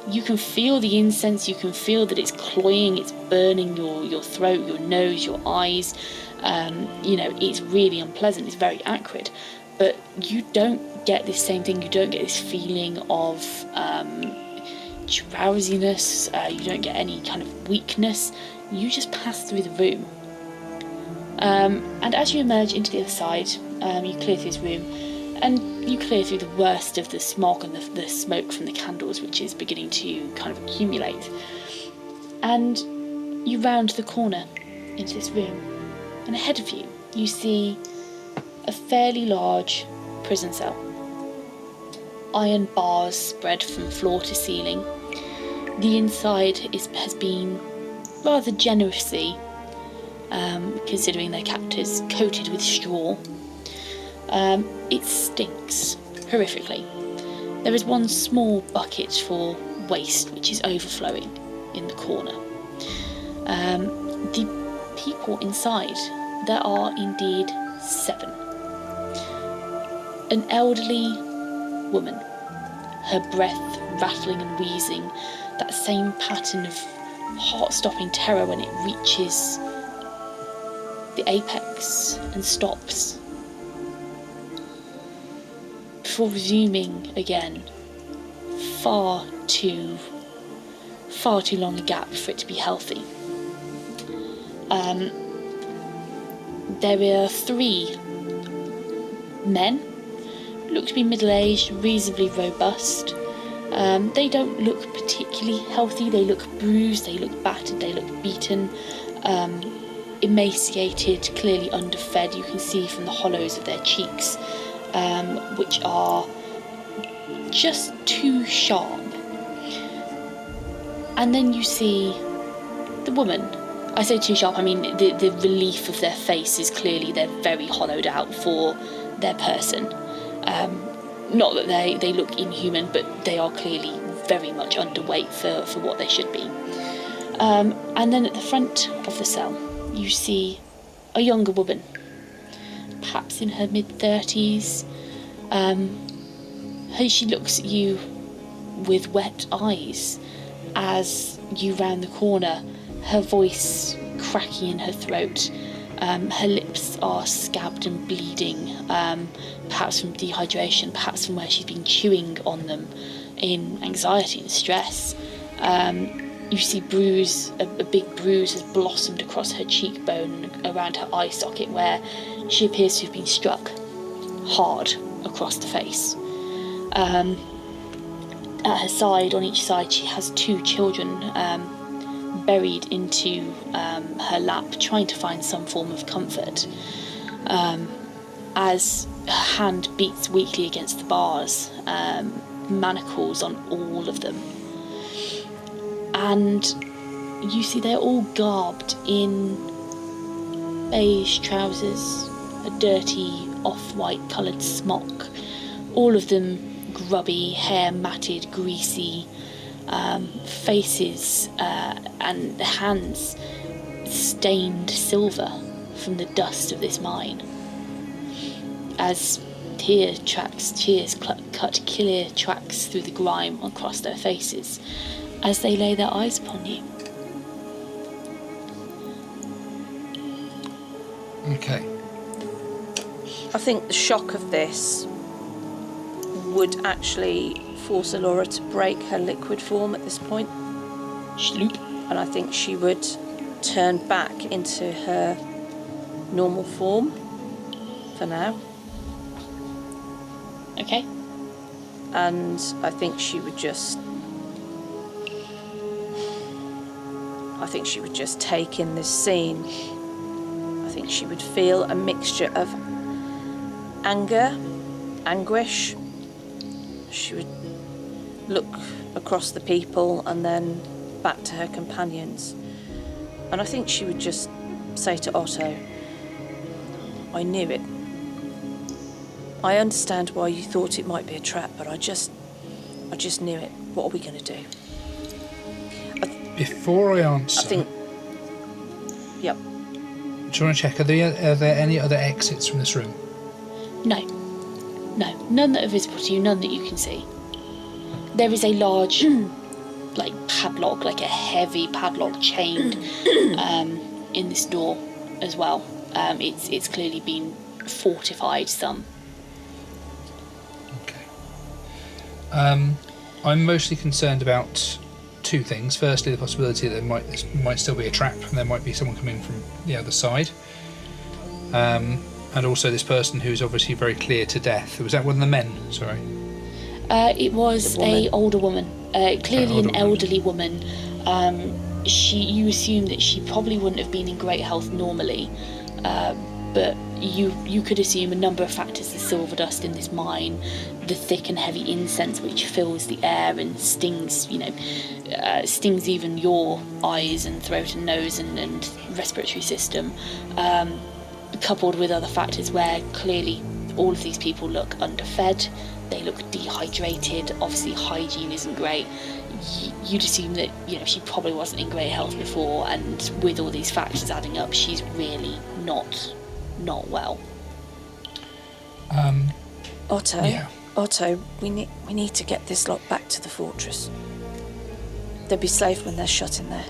you can feel the incense. You can feel that it's cloying, it's burning your throat, your nose, your eyes. It's really unpleasant. It's very acrid, but you don't get this same thing. You don't get this feeling of drowsiness. You don't get any kind of weakness. You just pass through the room, and as you emerge into the other side, you clear through this room, and you clear through the worst of the smog and the smoke from the candles, which is beginning to kind of accumulate. And you round the corner into this room, and ahead of you, you see a fairly large prison cell. Iron bars spread from floor to ceiling. The inside has been rather generously, considering their captors, coated with straw. It stinks horrifically. There is one small bucket for waste which is overflowing in the corner. The people inside, there are indeed 7. An elderly woman, her breath rattling and wheezing, that same pattern of heart-stopping terror when it reaches the apex and stops, before resuming again. Far too long a gap for it to be healthy. There are 3 men, look to be middle-aged, reasonably robust. They don't look particularly healthy. They look bruised, they look battered, they look beaten, emaciated, clearly underfed. You can see from the hollows of their cheeks, which are just too sharp. And then you see the woman. I say too sharp, I mean the relief of their face is clearly they're very hollowed out for their person. Not that they look inhuman, but they are clearly very much underweight for what they should be. And then at the front of the cell, you see a younger woman, perhaps in her mid-30s. She looks at you with wet eyes as you round the corner, her voice cracking in her throat. Her lips are scabbed and bleeding, perhaps from dehydration, perhaps from where she's been chewing on them in anxiety and stress. You see a big bruise has blossomed across her cheekbone around her eye socket, where she appears to have been struck hard across the face. At her side, on each side, she has 2 children buried into her lap, trying to find some form of comfort, as her hand beats weakly against the bars, manacles on all of them. And you see they're all garbed in beige trousers, a dirty off-white coloured smock, all of them grubby, hair matted, greasy, faces and hands stained silver from the dust of this mine. As tears cut clear tracks through the grime across their faces as they lay their eyes upon you. Okay. I think the shock of this would actually force Alora to break her liquid form at this point. Schloop. And I think she would turn back into her normal form for now. Okay. And I think she would just take in this scene. I think she would feel a mixture of anger, anguish. She would look across the people and then back to her companions. And I think she would just say to Otto, I knew it. I understand why you thought it might be a trap, but I just knew it. What are we going to do? Before I answer, I think... Yep. do you want to check, are there any other exits from this room? No, none that are visible to you, none that you can see. There is a large, padlock, like a heavy padlock chained in this door as well. It's clearly been fortified some. Okay. I'm mostly concerned about two things. Firstly, the possibility that this might still be a trap and there might be someone coming from the other side. And also this person who's obviously very clear to death. Was that one of the men? Sorry. It was a older woman, clearly an elderly woman. You assume that she probably wouldn't have been in great health normally, but you could assume a number of factors: the silver dust in this mine, the thick and heavy incense which fills the air and stings, stings even your eyes and throat and nose and respiratory system, coupled with other factors where clearly all of these people look underfed, they look dehydrated, obviously hygiene isn't great. You'd assume that she probably wasn't in great health before, and with all these factors adding up, she's really not well. Otto, yeah. Otto, we need to get this lot back to the fortress. They'll be safe when they're shut in there.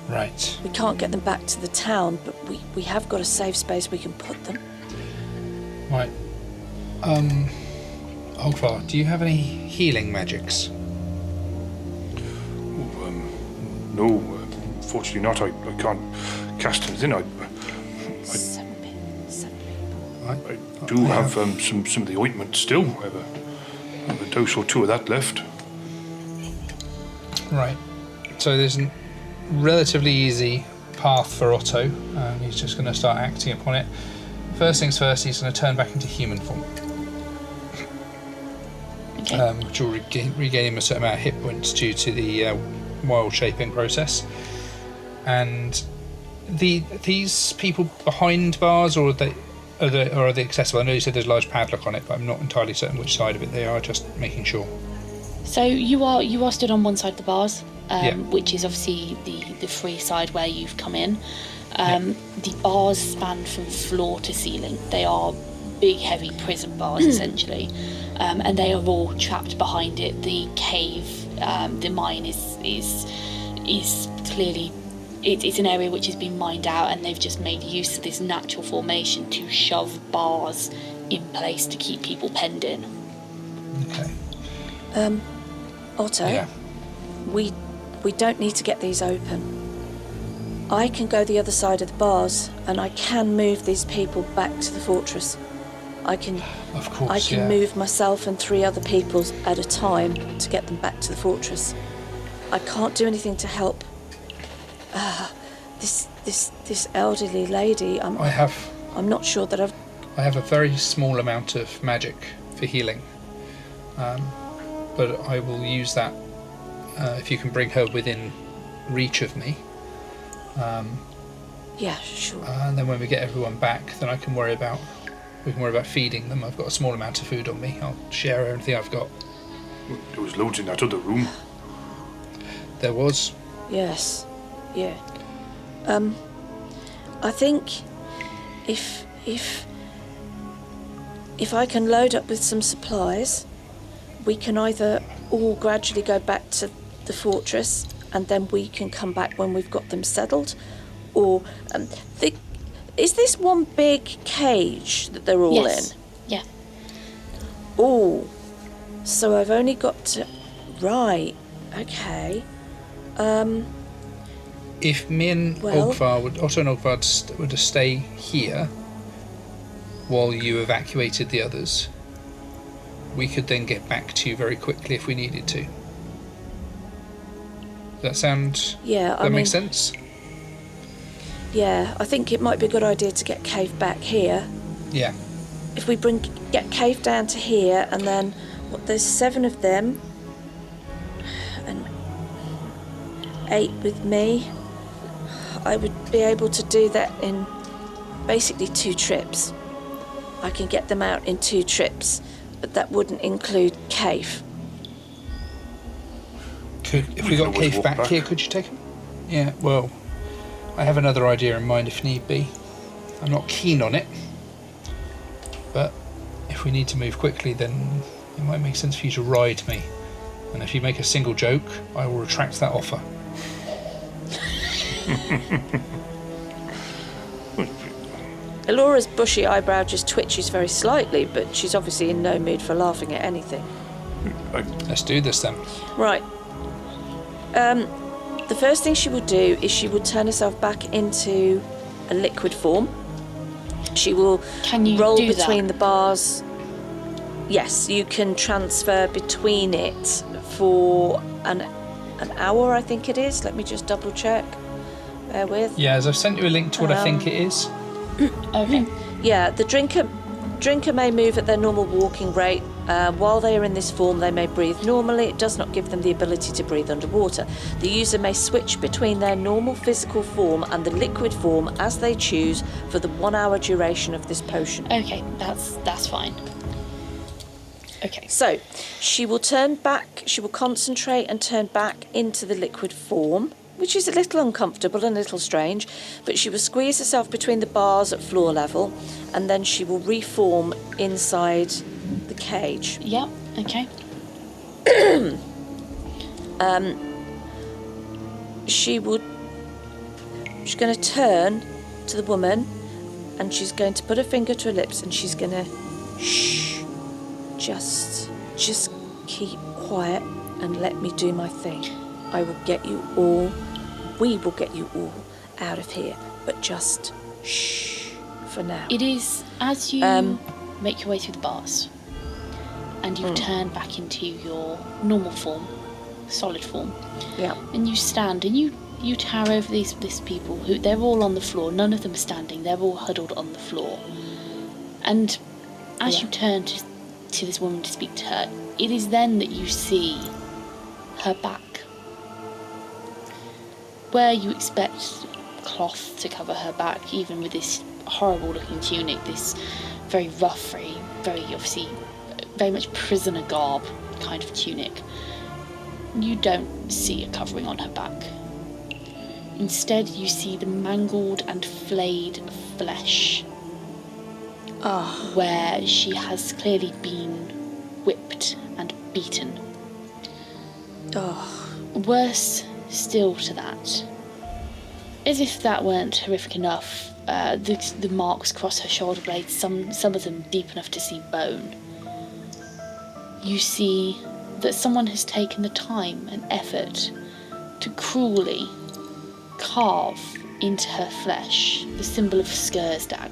Right. We can't get them back to the town, but we have got a safe space we can put them. Right. Ogvar, do you have any healing magics? No, fortunately not. I can't cast anything. I do have some of the ointment still. I have a dose or two of that left. Right. So there's a relatively easy path for Otto. He's just going to start acting upon it. First things first, he's going to turn back into human form. Okay. Which will regain him a certain amount of hit points due to the wild shaping process. And these people behind bars, or are they accessible? I know you said there's a large padlock on it, but I'm not entirely certain which side of it they are. Just making sure. So you are stood on one side of the bars, Yeah. which is obviously the free side where you've come in. The bars span from floor to ceiling. They are big, heavy prison bars essentially, and they are all trapped behind it. The cave, the mine is clearly it's an area which has been mined out, and they've just made use of this natural formation to shove bars in place to keep people penned in. Okay. Otto, Yeah. we don't need to get these open. I can go the other side of the bars, and I can move these people back to the fortress. I can move myself and 3 other people at a time to get them back to the fortress. I can't do anything to help this elderly lady. I'm not sure that I have a very small amount of magic for healing, but I will use that if you can bring her within reach of me. Yeah, sure. And then when we get everyone back, then I can worry about We can worry about feeding them. I've got a small amount of food on me. I'll share everything I've got. There was loads in that other room. There was. Yes. Yeah. I think if I can load up with some supplies, we can either all gradually go back to the fortress and then we can come back when we've got them settled, or is this one big cage that they're all Yes. in? Yeah. Oh, so I've only got to... Right, okay. If me and Well- Otto and Ogvar were to stay here while you evacuated the others, we could then get back to you very quickly if we needed to. Does that sound... Yeah, that makes sense? Yeah, I think it might be a good idea to get Cave back here. Yeah. If we get Cave down to here, and then there's 7 of them, and 8 with me, I would be able to do that in basically 2 trips. I can get them out in 2 trips, but that wouldn't include Cave. If we can got always Cave walk back back. here, could you take him? Yeah, well, I have another idea in mind if need be. I'm not keen on it, but if we need to move quickly, then it might make sense for you to ride me. And if you make a single joke, I will retract that offer. Elora's bushy eyebrow just twitches very slightly, but she's obviously in no mood for laughing at anything. Let's do this then. Right. The first thing she would do is she would turn herself back into a liquid form. She will Can you roll do between that? the bars. Yes, you can transfer between it for an hour, I think it is. Let me just double check. Bear with. Yeah, as I've sent you a link to what I think it is. Okay. Yeah, the drinker may move at their normal walking rate. While they are in this form, they may breathe normally. It does not give them the ability to breathe underwater. The user may switch between their normal physical form and the liquid form as they choose for the 1 hour duration of this potion. Okay, that's fine. Okay. So, she will concentrate and turn back into the liquid form, which is a little uncomfortable and a little strange, but she will squeeze herself between the bars at floor level, and then she will reform inside the cage. Yeah. Okay. She's going to turn to the woman, and she's going to put her finger to her lips, and she's going to just keep quiet and let me do my thing. We will get you all out of here, but just shh for now. It is as you make your way through the bars, and you turn back into your normal form, solid form. Yeah. And you stand and you tower over these people who they're all on the floor. None of them are standing. They're all huddled on the floor. And as you turn to this woman to speak to her, it is then that you see her back. Where you expect cloth to cover her back, even with this horrible looking tunic, this very rough, very obviously, very much prisoner garb kind of tunic, you don't see a covering on her back. Instead, you see the mangled and flayed flesh, where she has clearly been whipped and beaten. Worse still to that, as if that weren't horrific enough, the marks across her shoulder blades, some of them deep enough to see bone. You see that someone has taken the time and effort to cruelly carve into her flesh the symbol of Skursdag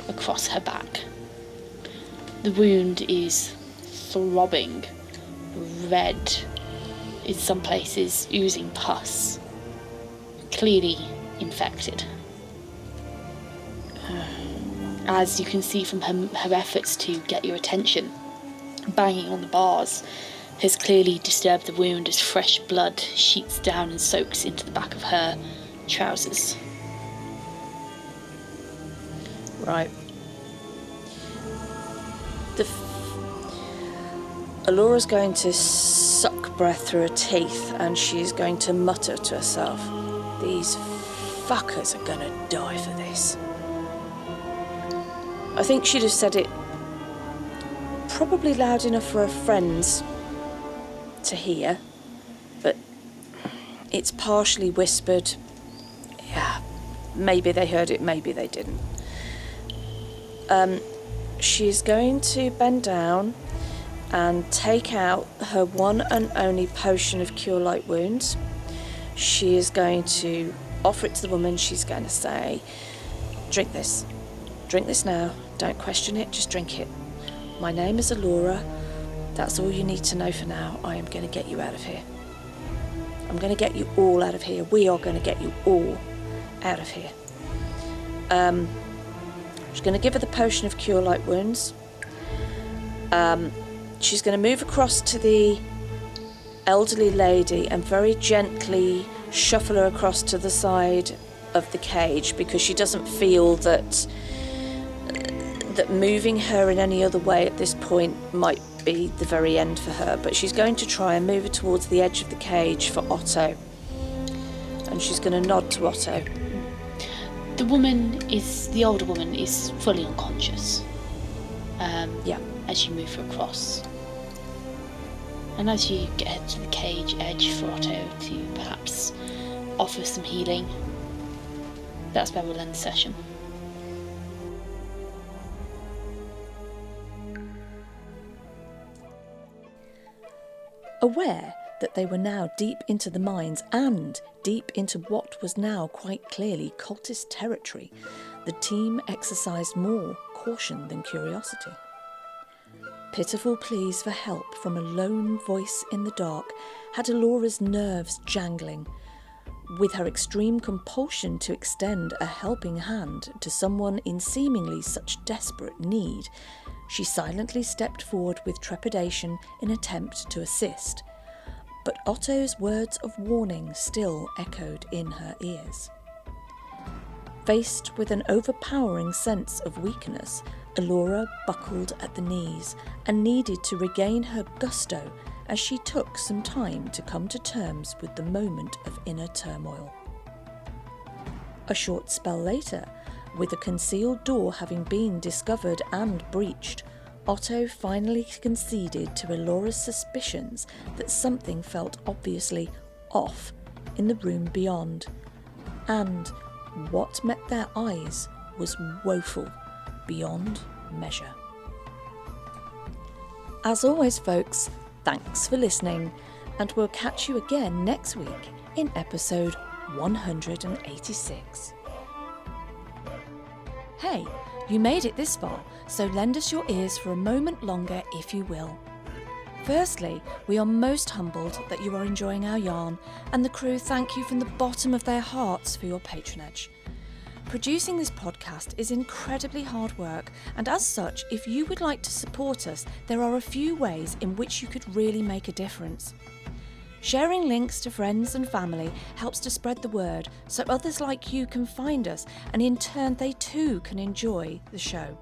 across her back. The wound is throbbing, red, in some places oozing pus, clearly infected. As you can see from her efforts to get your attention, banging on the bars has clearly disturbed the wound as fresh blood sheets down and soaks into the back of her trousers. Right. Alora's going to suck breath through her teeth, and she's going to mutter to herself, "These fuckers are gonna die for this." I think she'd have said it probably loud enough for her friends to hear, but it's partially whispered. Yeah, maybe they heard it, maybe they didn't. She's going to bend down and take out her one and only potion of Cure Light Wounds. She is going to offer it to the woman. She's going to say, "Drink this. Drink this now. Don't question it, just drink it. My name is Alora. That's all you need to know for now. I am going to get you out of here. I'm going to get you all out of here. We are going to get you all out of here." She's going to give her the potion of Cure Light Wounds. She's going to move across to the elderly lady and very gently shuffle her across to the side of the cage, because she doesn't feel that moving her in any other way at this point might be the very end for her. But she's going to try and move her towards the edge of the cage for Otto. And she's going to nod to Otto. The older woman is fully unconscious. Yeah. As you move her across. And as you get her to the cage edge for Otto to perhaps offer some healing, that's where we'll end the session. Aware that they were now deep into the mines and deep into what was now quite clearly cultist territory, the team exercised more caution than curiosity. Pitiful pleas for help from a lone voice in the dark had Alora's nerves jangling. With her extreme compulsion to extend a helping hand to someone in seemingly such desperate need, she silently stepped forward with trepidation in attempt to assist. But Otto's words of warning still echoed in her ears. Faced with an overpowering sense of weakness, Alora buckled at the knees and needed to regain her gusto as she took some time to come to terms with the moment of inner turmoil. A short spell later, with a concealed door having been discovered and breached, Otto finally conceded to Alora's suspicions that something felt obviously off in the room beyond, and what met their eyes was woeful beyond measure. As always, folks, thanks for listening, and we'll catch you again next week in episode 186. Hey, you made it this far, so lend us your ears for a moment longer if you will. Firstly, we are most humbled that you are enjoying our yarn, and the crew thank you from the bottom of their hearts for your patronage. Producing this podcast is incredibly hard work, and as such, if you would like to support us, there are a few ways in which you could really make a difference. Sharing links to friends and family helps to spread the word so others like you can find us, and in turn they too can enjoy the show.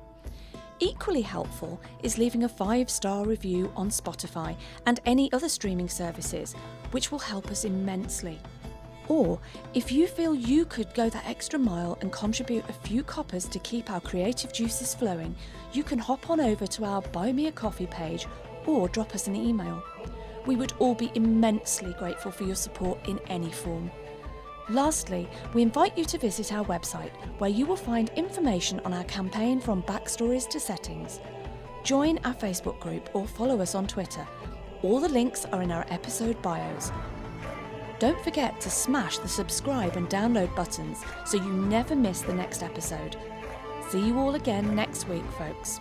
Equally helpful is leaving a 5-star review on Spotify and any other streaming services, which will help us immensely. Or, if you feel you could go that extra mile and contribute a few coppers to keep our creative juices flowing, you can hop on over to our Buy Me a Coffee page or drop us an email. We would all be immensely grateful for your support in any form. Lastly, we invite you to visit our website, where you will find information on our campaign from backstories to settings. Join our Facebook group or follow us on Twitter. All the links are in our episode bios. Don't forget to smash the subscribe and download buttons so you never miss the next episode. See you all again next week, folks.